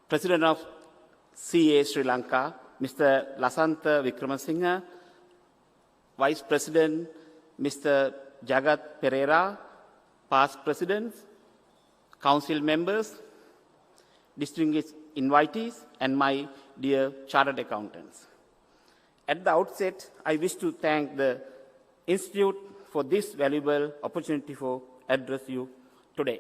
President of CA Sri Lanka, Mr. Lasantha Wickramasinghe, Vice President Mr. Jagat Pereira, past presidents, council members, distinguished invitees, and my dear chartered accountants. At the outset, I wish to thank the Institute for this valuable opportunity for address you today.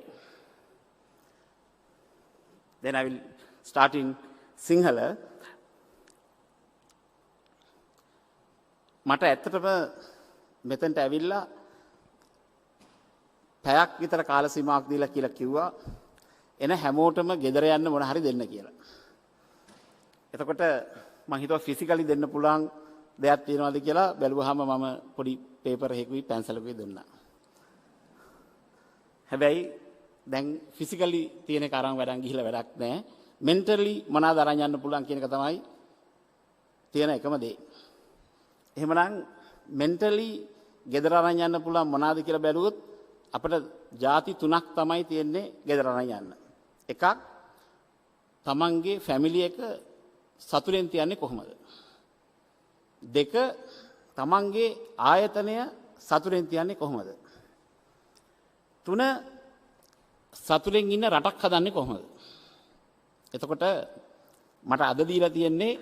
Then I will start in Sinhala. මට ඇත්තටම මෙතනට ඇවිල්ලා පැයක් විතර කාල සීමාවක් දීලා කියලා කිව්වා එන හැමෝටම ගෙදර යන්න මොන හරි දෙන්න කියලා. එතකොට මම හිතුවා ෆිසිකලි දෙන්න පුළුවන් දෙයක් තියෙනවද කියලා බැලුවාම මම පොඩි පේපර් එකකුයි පැන්සලකුයි දුන්නා. හැබැයි දැන් ෆිසිකලි තියෙන කරන් වැඩන් ගිහිල්ලා වැඩක් නැහැ. මෙන්ටලි මොනවාද අරන් යන්න පුළුවන් කියන එක තමයි තියෙන එකම දේ. එහෙමනම් මෙන්ටලි ගෙදර අරන් යන්න පුළුවන් මොනවාද කියලා බැලුවොත් අපිට ಜಾති තුනක් තමයි තියෙන්නේ ගෙදර අරන් යන්න. එකක් තමන්ගේ ෆැමිලි එක සතුටෙන් තියන්නේ කොහොමද? දෙක තමන්ගේ ආයතනය සතුටෙන් තියන්නේ කොහොමද? තුන සතුටෙන් ඉන්න රටක් හදන්නේ කොහොමද? එතකොට මට අද දීලා තියෙන්නේ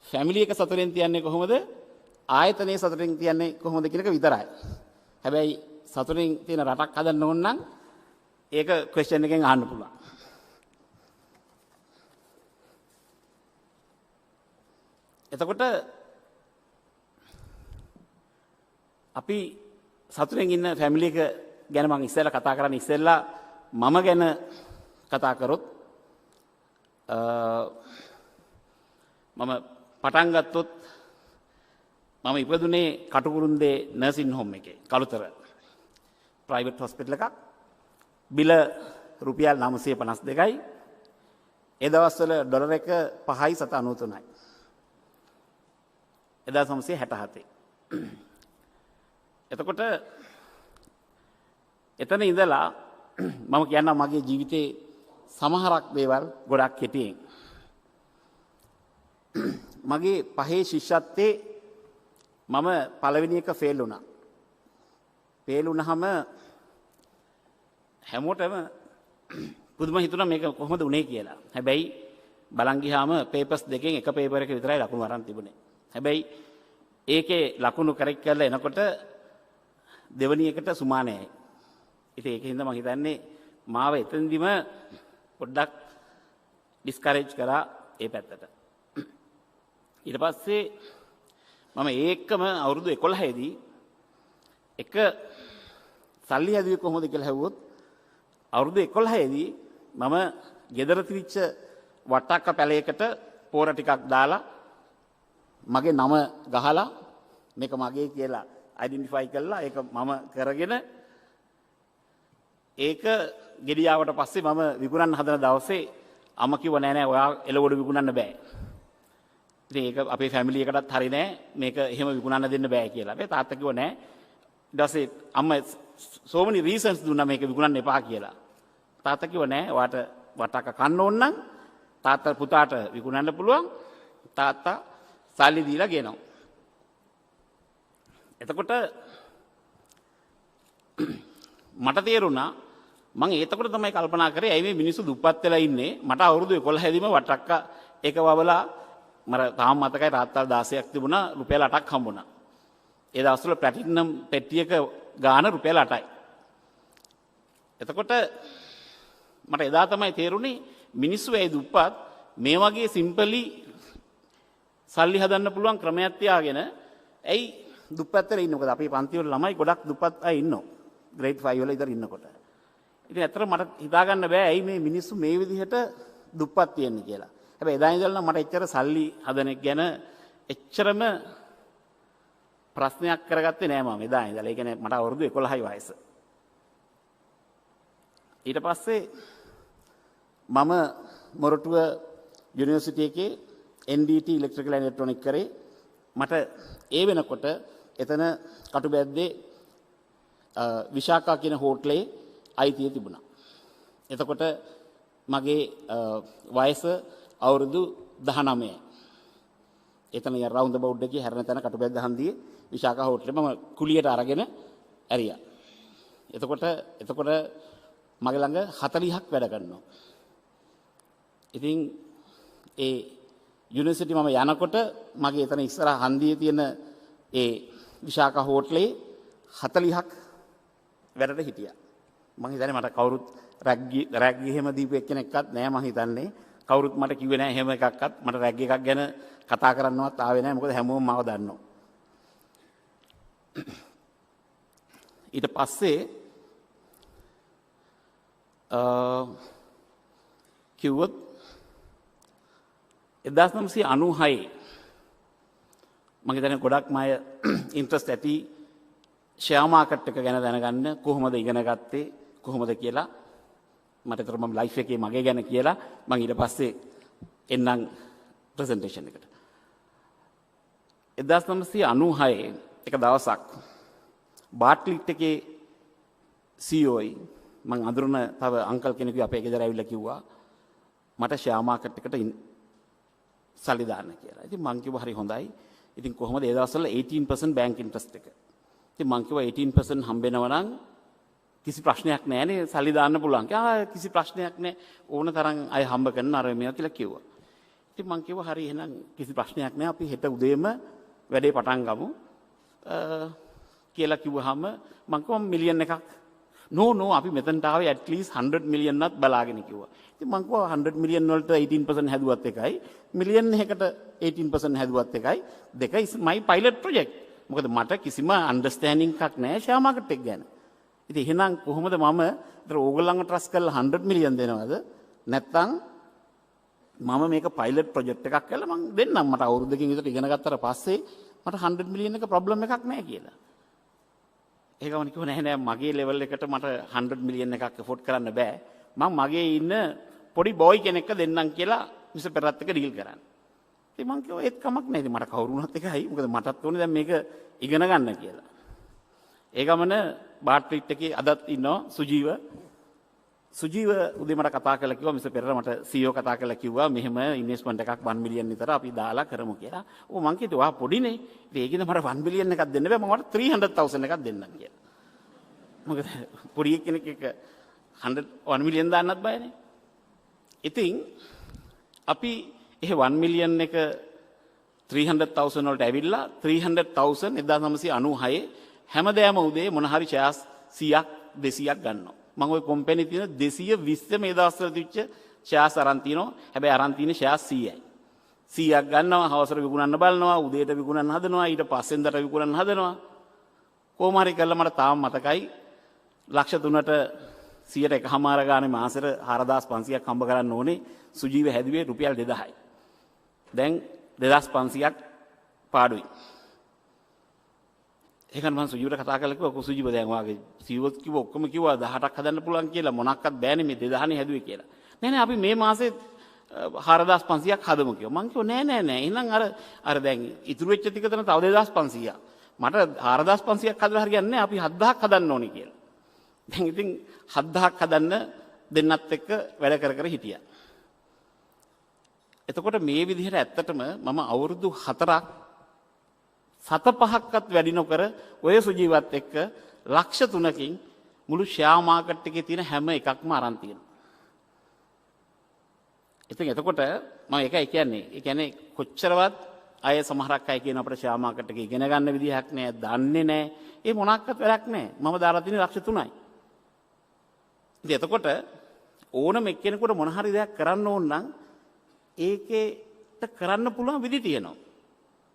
ෆැමිලි එක සතුටෙන් තියන්නේ කොහොමද? ආයතනයේ සතුටෙන් තියන්නේ කොහොමද කියන එක විතරයි. හැබැයි සතුටෙන් තියෙන රටක් හදන්න ඕන නම් ඒක ක්වෙස්චන් එකෙන් අහන්න පුළුවන්. එතකොට අපි සතුටෙන් ඉන්න ෆැමිලි එක ගැන මම ඉස්සෙල්ලා කතා කරන්නේ ඉස්සෙල්ලා මම ගැන කතා කරොත් මම පටන් ගත්තොත් මම ඉපදුනේ කටුකුරුන්දේ නර්සින් හෝම් එකේ කළුතර ප්‍රයිවට් හොස්පිටල් එකක්. බිල රුපියල් 952යි. ඒ දවස්වල ඩොලර් එක 5.93යි. 1967. එතකොට එතන ඉඳලා මම කියන්නම් මගේ ජීවිතේ සමහරක් දේවල් ගොඩක් කෙටියෙන්. මගේ පහේ ශිෂ්‍යත්වයේ මම පළවෙනි එක ෆේල් වුණා. ෆේල් වුණාම හැමෝටම පුදුම හිතුණා මේක කොහොමද උනේ කියලා. හැබැයි බලන් ගියාම පේපර්ස් දෙකෙන් එක පේපර් එක විතරයි ලකුණු අරන් තිබුණේ. හැබැයි ඒකේ ලකුණු කරෙක්ට් කරලා එනකොට දෙවෙනි එකට සුමානයයි. ඉතින් ඒකින්ද මම හිතන්නේ මාව එතනදිම පොඩ්ඩක් ඩිස්කරේජ් කරා ඒ පැත්තට. ඊට පස්සේ මම ඒකම අවුරුදු 11 දී එක සල්ලි හැදුවේ කොහොමද කියලා හෙව්වොත් අවුරුදු 11 දී මම ගෙදර තිරිච්ච වට්ටක්ක පැලයකට පෝර ටිකක් දාලා මගේ නම ගහලා මේක මගේ කියලා අයිඩෙන්ටිෆයි කළා. ඒක මම කරගෙන ඒක ගෙඩියාවට පස්සේ මම විකුණන්න හදන දවසේ අම්මා කිව්වා නෑ නෑ ඔයා එළවලු විකුණන්න බෑ. ඉතින් ඒක අපේ ෆැමිලි එකටත් හරි නෑ මේක එහෙම විකුණන්න දෙන්න බෑ කියලා. අපේ තාත්තා කිව්වා නෑ. ඊට පස්සේ අම්මා so many reasons දුන්නා මේක විකුණන්න එපා කියලා. තාත්තා කිව්වා නෑ ඔයාට වටක කන්න ඕන නම් තාත්තා පුතාට විකුණන්න පුළුවන්. තාත්තා සල්ලි දීලා ගෙනවා. එතකොට මට තේරුණා මම එතකොට තමයි කල්පනා කරේ ඇයි මේ මිනිස්සු දුප්පත් වෙලා ඉන්නේ මට අවුරුදු 11 දීම වටක්ක එක වවලා මට තාම මතකයි රාත්‍රී 16ක් තිබුණා රුපියල් 8ක් හම්බුණා. ඒ දවස්වල ප්ලැටිනම් පෙට්ටියක ගාණ රුපියල් 8යි. එතකොට මට එදා තමයි තේරුණේ මිනිස්සු ඇයි දුප්පත් මේ වගේ සිම්පලි සල්ලි හදන්න පුළුවන් ක්‍රමයක් තියාගෙන ඇයි දුප්පත් වෙලා ඉන්නේ. මොකද අපේ පන්ති වල ළමයි ගොඩක් දුප්පත් අය ඉන්නවා. ග්‍රේඩ් 5 වල ඉඳන් ඉන්නකොට. ඉතින් ඇත්තට මට හිතා ගන්න බෑ ඇයි මේ මිනිස්සු මේ විදිහට දුප්පත් වෙන්නේ කියලා. හැබැයි එදා ඉඳලා මට එච්චර සල්ලි හදන එක ගැන එච්චරම ප්‍රශ්නයක් කරගත්තේ නෑ මම එදා ඉඳලා. ඒ කියන්නේ මට අවුරුදු 11යි වයස. ඊට පස්සේ මම මොරටුව යුනිවර්සිටි එකේ NDT ඉලෙක්ට්‍රිකල් ඇන්ඩ් ඉලෙක්ට්‍රොනික කරේ. මට ඒ වෙනකොට එතන කටුබැද්දේ විශාඛා කියන හෝටලේ අයිතිය තිබුණා. එතකොට මගේ වයස අවුරුදු 19යි. එතන ය රවුන්ඩ් බවුඩ් එකේ හැරෙන තැන කටුබැද්ද හන්දියේ විශාඛා හෝටලේ මම කුලියට අරගෙන ඇරියා. එතකොට මගේ ළඟ 40ක් වැඩ කරනවා. ඉතින් ඒ යුනිවර්සිටි මම යනකොට මගේ එතන ඉස්සරහ හන්දියේ තියෙන ඒ විශාඛා හෝටලේ 40ක් වැඩට හිටියා. මම හිතන්නේ මට කවුරුත් රැග්ගි එහෙම දීපු එක්කෙනෙක්වත් නෑ මම හිතන්නේ. කවුරුත් මට කිව්වේ නෑ එහෙම එකක්වත්. මට රැග් එකක් ගැන කතා කරන්නවත් ආවේ නෑ. මොකද හැමෝම මාව දන්නවා. ඊට පස්සේ කිව්වොත් 1996 මම හිතන්නේ ගොඩක්ම අය ඉන්ට්‍රස්ට් ඇති ෂෙයා මාකට් එක ගැන දැනගන්න කොහොමද ඉගෙන ගත්තේ කොහොමද කියලා මට ඒතර මම ලයිෆ් එකේ මගේ ගැන කියලා මම ඊට පස්සේ එන්නම් ප්‍රසන්ටේෂන් එකට 1996 එක දවසක් බාට්ලිට් එකේ CEO මම අඳුරන තව අංකල් කෙනෙකු අපේ ගෙදර ඇවිල්ලා කිව්වා මට ෂෙයා මාකට් එකට සල්ලි දාන්න කියලා. ඉතින් මං කිව්වා හරි හොඳයි. ඉතින් කොහොමද ඒ දවස්වල 18% බැංක් ඉන්ට්‍රස්ට් එක. ඉතින් මං කිව්වා 18% හම්බෙනවා නම් කිසි ප්‍රශ්නයක් නැහැ නේ සල්ලි දාන්න පුළුවන්. කිසි ප්‍රශ්නයක් නැහැ. ඕන තරම් අය හම්බ කරන අර මේවා කියලා කිව්වා. ඉතින් මං කිව්වා හරි එහෙනම් කිසි ප්‍රශ්නයක් නැහැ. අපි හෙට උදේම වැඩේ පටන් ගමු. කියලා කිව්වහම මං කිව්වා මිලියන් එකක් නෝ අපි මෙතනට ආවේ at least 100 million වත් බලාගෙන කිව්වා. ඉතින් මං කිව්වා 100 million වලට 18% හැදුවත් එකයි මිලියන් එකකට 18% හැදුවත් එකයි දෙක is my pilot project. මොකද මට කිසිම understanding එකක් නැහැ ෂෙයා මාකට් එක ගැන. ඉතින් එහෙනම් කොහොමද මම ඒතර ඕගොල්ලන්ව ට්‍රස්ට් කරලා 100 million දෙනවද? නැත්නම් මම මේක pilot project එකක් කරලා මං දෙන්නම් මට අවුරුද්දකින් විතර ඉගෙන ගත්තට පස්සේ මට 100 million එක problem එකක් නැහැ කියලා. ඒකම කිව්ව නෑ මගේ ලෙවල් එකට මට 100 මිලියන් එකක් එෆෝඩ් කරන්න බෑ. මම මගේ ඉන්න පොඩි බෝයි කෙනෙක්ව දෙන්නම් කියලා මිස්ටර් පෙරත් එක ඩීල් කරන්න. ඉතින් මං කිව්වා ඒත් කමක් නෑ. ඉතින් මට කවුරු වුණත් එකයි. මොකද මටත් ඕනේ දැන් මේක ඉගෙන ගන්න කියලා. ඒ ගමන බාට්ලිට් එකේ අදත් ඉන්නවා සුජීව උදේ මට කතා කරලා කිව්වා මිස්ටර් පෙරේරා මට CEO කතා කරලා කිව්වා මෙහෙම ඉන්වෙස්ට්මන්ට් එකක් 1 මිලියන් විතර අපි දාලා කරමු කියලා. ඕ මං කිව්වා පොඩිනේ. ඉතින් ඒකින්ද මට 1 බිලියන් එකක් දෙන්න බෑ. මම මට 300,000 එකක් දෙන්නම් කියලා. මොකද පොඩි කෙනෙක් එක 1 මිලියන් දාන්නත් බයනේ. ඉතින් අපි ඒ 1 මිලියන් එක 300,000 වලට ඇවිල්ලා 300,000 1996 හැමදාම උදේ මොන හරි ෂෙයාර්ස් 100ක් 200ක් ගන්නවා. මම ওই කම්පැනි තියෙන 220 මේ දවස්වල තිබ්ච ෂෙයාර්ස් අරන් තිනවා. හැබැයි අරන් තියෙන ෂෙයාර්ස් 100යි. 100ක් ගන්නවා හවසට විකුණන්න බලනවා උදේට විකුණන්න හදනවා ඊට පස්සෙන්දට විකුණන්න හදනවා. කොහොම හරි කළා මට තාම මතකයි ලක්ෂ 3ට 100ට එකමාර ගානේ මාසෙට 4,500ක් හම්බ කරන්න ඕනේ. සුජීව හැදුවේ රුපියල් 2,000යි. දැන් 2,500ක් පාඩුයි. ඒකන් මම සුජීවට කතා කරලා කිව්වා සුජීව දැන් ඔයාගේ සීවොත් කිව්ව ඔක්කොම කිව්වා 18ක් හදන්න පුළුවන් කියලා මොනක්වත් බෑනේ මේ 2,000නේ හැදුවේ කියලා. නෑ අපි මේ මාසේ 4,500ක් හදමු කිව්වා. මං කිව්වා නෑ. එහෙනම් අර දැන් ඉතුරු වෙච්ච ටික තන තව 2,500ක්. මට 4,500ක් හදලා හරියන්නේ නෑ. අපි 7,000ක් හදන්න ඕනේ කියලා. දැන් ඉතින් 7,000ක් හදන්න දෙන්නත් එක්ක වැඩ කර හිටියා. එතකොට මේ විදිහට ඇත්තටම මම අවුරුදු 4ක් 7-5ක්වත් වැඩි නොකර ඔය සුජීවත් එක්ක ලක්ෂ 3කින් මුළු ෂෙයා මාකට් එකේ තියෙන හැම එකක්ම අරන් තියෙනවා. ඉතින් එතකොට මම ඒකයි කියන්නේ. ඒ කියන්නේ කොච්චරවත් අය සමහරක් අය කියන අපිට ෂෙයා මාකට් එකේ ඉගෙන ගන්න විදිහක් නෑ, දන්නේ නෑ. ඒ මොනක්වත් වැඩක් නෑ. මම දාලා තියෙන ලක්ෂ 3යි. ඉතින් එතකොට ඕනම එක්කෙනෙකුට මොන හරි දෙයක් කරන්න ඕන නම් ඒකේට කරන්න පුළුවන් විදි තියෙනවා.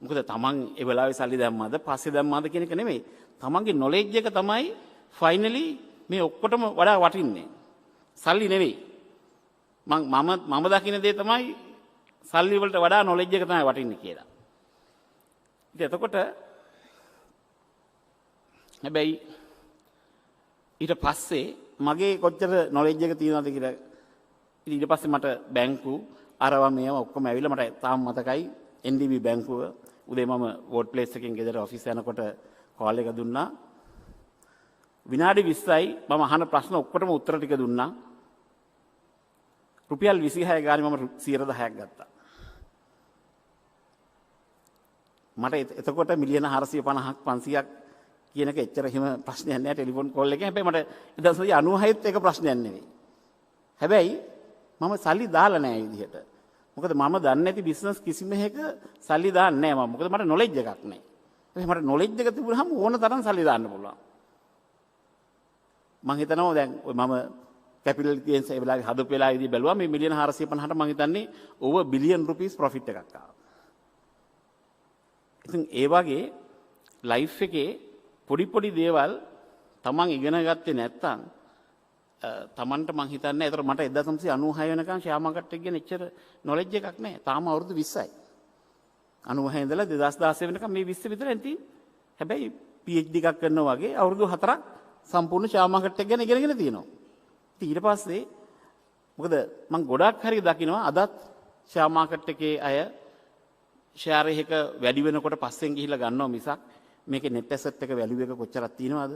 මොකද තමන් ඒ වෙලාවේ සල්ලි දැම්මාද පස්සේ දැම්මාද කියන එක නෙමෙයි. තමන්ගේ නොලෙජ් එක තමයි ෆයිනලි මේ ඔක්කොටම වඩා වටින්නේ. සල්ලි නෙවෙයි. මම දකින්න දේ තමයි සල්ලි වලට වඩා නොලෙජ් එක තමයි වටින්නේ කියලා. ඉතින් එතකොට හැබැයි ඊට පස්සේ මගේ කොච්චර නොලෙජ් එක තියෙනවද කියලා ඊට පස්සේ මට බැංකු අරවා මේවා ඔක්කොම ඇවිල්ලා මට තාම මතකයි NDB බැංකුව උදේ මම වෝඩ් ප්ලේස් එකෙන් ගෙදර ඔෆිස් යනකොට කෝල් එක දුන්නා. විනාඩි 20යි මම අහන ප්‍රශ්න ඔක්කොටම උත්තර ටික දුන්නා. රුපියල් 26 ගානේ මම 10%ක් ගත්තා. මට එතකොට මිලියන 450ක් 500ක් කියන එක එච්චර හිම ප්‍රශ්නයක් නෑ ටෙලිෆෝන් කෝල් එකේ. හැබැයි මට 1996ත් ඒක ප්‍රශ්නයක් නෙවෙයි. හැබැයි මම සල්ලි දාලා නෑ මේ විදිහට. මොකද මම දන්නේ නැති බිස්නස් කිසිම එකක සල්ලි දාන්නේ නෑ මම. මොකද මට නොලෙජ් එකක් නෑ. හැබැයි මට නොලෙජ් එක තිබුණාම ඕන තරම් සල්ලි දාන්න පුළුවන්. මම හිතනවා දැන් මම කැපිටල් ගේන්ස් ඒ වෙලාවේ හදපු වෙලාවේදී බැලුවා මේ මිලියන 450ට මම හිතන්නේ over බිලියන් රුපීස් ප්‍රොෆිට් එකක් ආවා. ඉතින් ඒ වගේ ලයිෆ් එකේ පොඩි පොඩි දේවල් තමන් ඉගෙන ගත්තේ නැත්නම් තමන්ට මං හිතන්නේ ඒතර මට 1996 වෙනකන් ෂෙයා මාකට් එක ගැන එච්චර නොලෙජ් එකක් නැහැ. තාම අවුරුදු 20යි. 96 ඉඳලා 2016 වෙනකන් මේ 20 විතරයි තියෙන්නේ. හැබැයි PhD එකක් කරනවා වගේ අවුරුදු 4ක් සම්පූර්ණ ෂෙයා මාකට් එක ගැන ඉගෙනගෙන තියෙනවා. ඉතින් ඊට පස්සේ මොකද මං ගොඩක් හරිය දකිනවා අදත් ෂෙයා මාකට් එකේ අය ෂෙයාර් එක වැඩි වෙනකොට පස්සෙන් ගිහිල්ලා ගන්නවා මිසක් මේකේ net asset එක value එක කොච්චරක් තියෙනවද?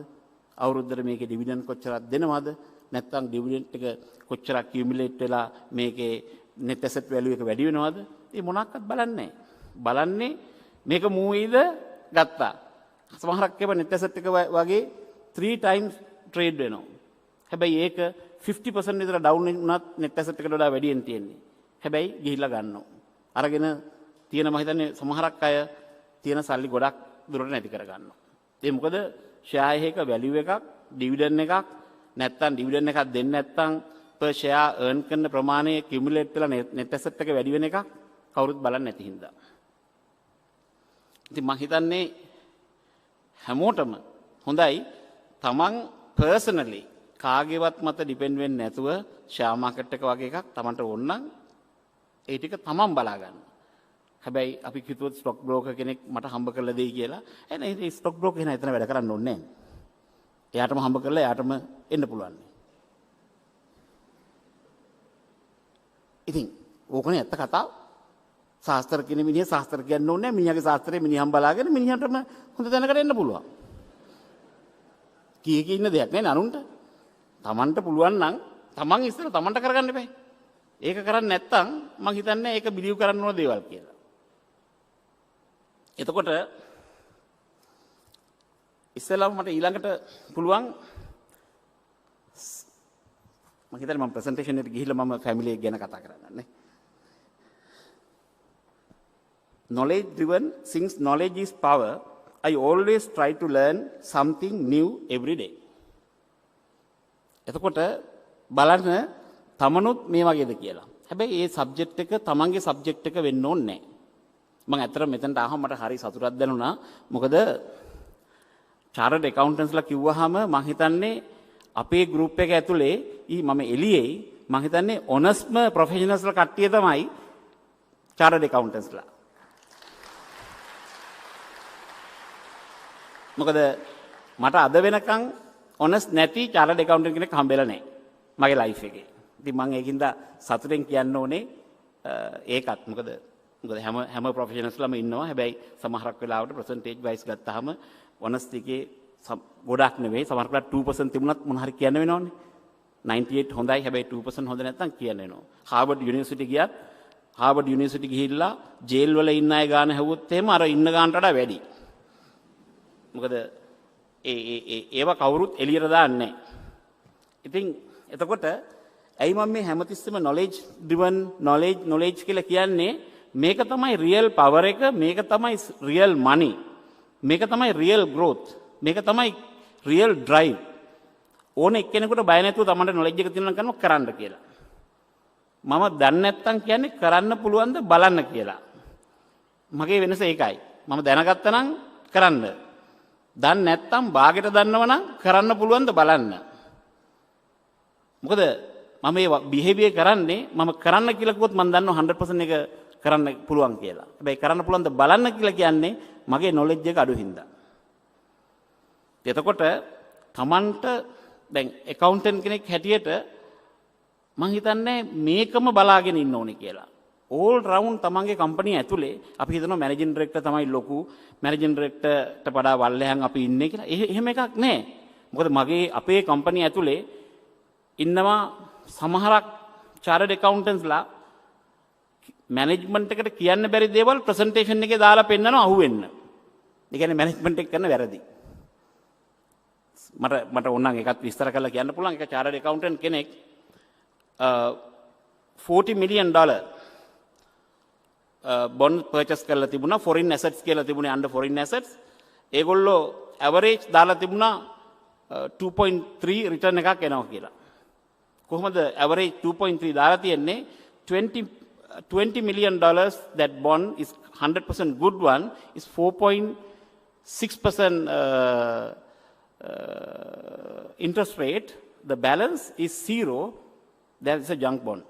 අවුරුද්දට මේකේ dividend කොච්චරක් දෙනවද? නැත්නම් dividend එක කොච්චරක් accumulate වෙලා මේකේ net asset value එක වැඩි වෙනවද? ඒ මොනක්වත් බලන්නේ නැහැ. බලන්නේ මේක මූවීද ගත්තා. සමහරක් ඒවා net asset එක වගේ 3 times trade වෙනවා. හැබැයි ඒක 50% විතර down වුණත් net asset එකට වඩා වැඩියෙන් තියෙන්නේ. හැබැයි ගිහිල්ලා ගන්නවා. අරගෙන තියෙන මම හිතන්නේ සමහරක් අය තියෙන සල්ලි ගොඩක් දුරට නැති කර ගන්නවා. ඒ මොකද ෂෙයා එකක වැලියු එකක්, ඩිවිඩන්ඩ් එකක් නැත්තම් ඩිවිඩන්ඩ් එකක් දෙන්නේ නැත්තම් per share earn කරන ප්‍රමාණය accumulate වෙලා net asset එක වැඩි වෙන එකක් කවුරුත් බලන්නේ නැති හින්දා. ඉතින් මම හිතන්නේ හැමෝටම හොඳයි තමන් personally කාගේවත් මත depend වෙන්නේ නැතුව share market එක වගේ එකක් තමන්ට ඕන නම් ඒ ටික තමන් බලා ගන්න. හැබැයි අපි කිව්වොත් ස්ටොක් බ්‍රෝකර් කෙනෙක් මට හම්බ කරලා දෙයි කියලා. එහෙනම් ඒ ස්ටොක් බ්‍රෝකර් කෙනා එතන වැඩ කරන්න ඕනේ නැහැ. එයාටම හම්බ කරලා එයාටම එන්න පුළුවන්. ඉතින් ඕකනේ ඇත්ත කතාව. ශාස්ත්‍ර කියන මිනිහ ශාස්ත්‍ර කියන්න ඕනේ නැහැ. මිනිහාගේ ශාස්ත්‍රයේ මිනිහම් බලාගෙන මිනිහටම හොඳ තැනකට එන්න පුළුවන්. කී ඉන්න දෙයක් නෑ අනුන්ට. Tamanට පුළුවන් නම් Taman ඉස්සෙල්ලා Tamanට කරගන්න එපා. ඒක කරන්නේ නැත්තම් මම හිතන්නේ ඒක බිලිව් කරන්න ඕන දේවල් කියලා. එතකොට ඉස්සෙල්ලාම මට ඊළඟට පුළුවන් මම හිතන්නේ මම ප්‍රසන්ටේෂන් එකට ගිහිල්ලා මම ෆැමිලි එක ගැන කතා කරන්නේ. Knowledge driven, since knowledge is power, I always try to learn something new every day. එතකොට බලන්න තමනුත් මේ වගේද කියලා. හැබැයි ඒ සබ්ජෙක්ට් එක තමන්ගේ සබ්ජෙක්ට් එක වෙන්න ඕනේ නැහැ. මම ඇත්තටම මෙතනට ආවම මට හරි සතුටක් දැනුණා. මොකද chartered accountants කිව්වහම මම හිතන්නේ අපේ group එක ඇතුලේ මම එළියේ මම හිතන්නේ honestම professionals කට්ටිය තමයි chartered accountants ලා. මොකද මට අද වෙනකන් honest නැති chartered accountant කෙනෙක් හම්බෙලා නැහැ මගේ life එකේ. ඉතින් මම ඒකින්ද සතුටෙන් කියන්න ඕනේ ඒකත්. මොකද හැම professionals ලාම ඉන්නවා. හැබැයි සමහරක් වෙලාවට percentage wise ගත්තාම honest එකේ ගොඩක් නෙවෙයි. සමහරක් වෙලාවට 2% තිබුණත් මොන හරි කියන්න වෙනවනේ. 98 හොඳයි. හැබැයි 2% හොඳ නැත්නම් කියන්න වෙනවා. Harvard University ගියත් Harvard University ගිහිල්ලා ජේල් වල ඉන්න අය ගාන හැවුවොත් එහෙම අර ඉන්න ගානට වඩා වැඩි. මොකද ඒවා කවුරුත් එළියට දාන්නේ නැහැ. ඉතින් එතකොට ඇයි මම මේ හැමතිස්සෙම knowledge driven knowledge කියලා කියන්නේ මේක තමයි real power එක, මේක තමයි real money, මේක තමයි real growth, මේක තමයි real drive. ඕන එක්කෙනෙකුට බය නැතුව තමන්ට knowledge එක තියෙනවා නම් කරන්න කියලා. මම දන්නේ නැත්තම් කියන්නේ කරන්න පුළුවන්ද බලන්න කියලා. මගේ වෙනස ඒකයි. මම දැනගත්තා නම් කරන්න. දන්නේ නැත්තම් බාගෙට දන්නව නම් කරන්න පුළුවන්ද බලන්න. මොකද මම මේ behavior කරන්නේ මම කරන්න කියලා කිව්වොත් මම දන්නවා 100% එක කරන්න පුළුවන් කියලා. හැබැයි කරන්න පුළුවන්ද බලන්න කියලා කියන්නේ මගේ knowledge එක අඩු හින්දා. එතකොට Tamanට දැන් accountant කෙනෙක් හැටියට මම හිතන්නේ මේකම බලාගෙන ඉන්න ඕනේ කියලා. all round තමන්ගේ කම්පැනි ඇතුලේ අපි හිතනවා මැනේජින් ඩිරෙක්ටර් තමයි ලොකු, මැනේජින් ඩිරෙක්ටර්ට වඩා වල්ලෙහන් අපි ඉන්නේ කියලා. එහෙම එකක් නැහැ. මොකද අපේ කම්පැනි ඇතුලේ ඉන්නවා සමහරක් chartered accountantsලා management එකට කියන්න බැරි දේවල් presentation එකේ දාලා පෙන්නනවා අහුවෙන්න. ඒ කියන්නේ management එක කරන වැරදි. මට ඕනනම් එකත් විස්තර කරලා කියන්න පුළුවන්. එක chartered accountant කෙනෙක් $40 million bond purchase කරලා තිබුණා. foreign assets කියලා තිබුණේ under foreign assets. ඒගොල්ලෝ average දාලා තිබුණා 2.3 return එකක් එනවා කියලා. කොහොමද average 2.3 දාලා තියෙන්නේ? $20 million that bond is 100% good one is 4.6% interest rate. The balance is zero. That is a junk bond.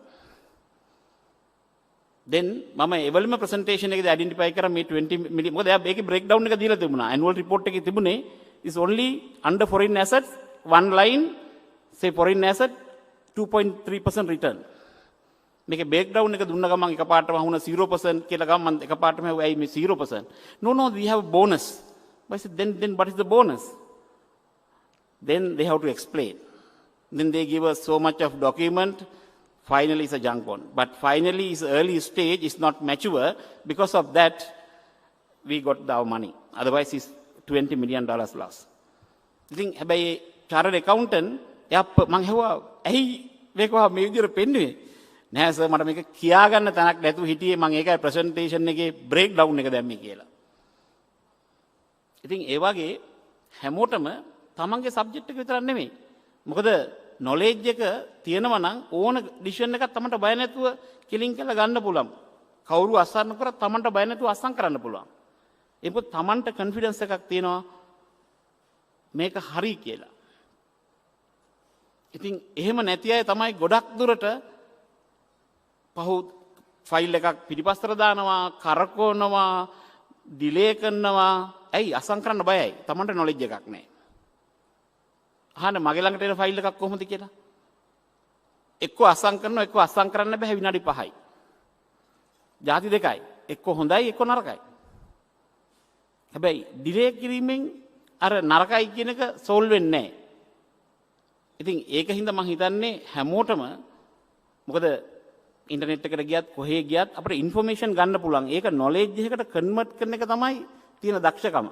Then මම එවලම presentation එකේදී identify කරා මේ 20 million මොකද එයා මේකේ breakdown එක දීලා තිබුණා. annual report එකේ තිබුණේ is only under foreign assets one line say foreign asset 2.3% return. මේකේ breakdown එක දුන්න ගමන් එකපාරටම වුණා 0% කියලා ගමන් මම එකපාරටම ඇහුවා ඇයි මේ 0%? No we have a bonus. I said then what is the bonus? Then they have to explain. Then they give us so much of document. Finally it's a junk bond. But finally its early stage is not mature. Because of that we got our money. Otherwise it's $20 million loss. I think හැබැයි chartered accountant එයා මං හෙව්වා ඇයි මේක මේ විදිහට පෙන්නුවේ? නෑ sir මට මේක කියා ගන්න තැනක් නැතුව හිටියේ මං ඒකයි presentation එකේ breakdown එක දැම්මේ කියලා. ඉතින් ඒ වගේ හැමෝටම තමන්ගේ subject එක විතරක් නෙමෙයි. මොකද knowledge එක තියෙනවා නම් ඕන decision එකක් තමන්ට බය නැතුව කිලින් කරලා ගන්න පුළුවන්. කවුරු අසන්න කරත් තමන්ට බය නැතුව අසම් කරන්න පුළුවන්. ඒක තමන්ට confidence එකක් තියෙනවා මේක හරි කියලා. ඉතින් එහෙම නැති අය තමයි ගොඩක් දුරට ෆයිල් එකක් පිටිපස්සට දානවා, කරකවනවා, ඩිලේ කරනවා. ඇයි අසම් කරන්න බයයි. තමන්ට knowledge එකක් නැහැ. අහන්න මගේ ළඟට එන ෆයිල් එකක් කොහොමද කියලා. එක්ක අසම් කරනවා එක්ක අසම් කරන්න බෑ විනාඩි 5යි. ಜಾති දෙකයි. එක්ක හොඳයි එක්ක නරකයි. හැබැයි ඩිලේ කිරීමෙන් අර නරකයි කියන එක සෝල්ව් වෙන්නේ නැහැ. ඉතින් ඒකින්ද මම හිතන්නේ හැමෝටම මොකද ඉන්ටර්නෙට් එකට ගියත් කොහේ ගියත් අපිට ইনফরমේෂන් ගන්න පුළුවන්. ඒක knowledge එකකට කන්වර්ට් කරන එක තමයි තියෙන දක්ෂකම.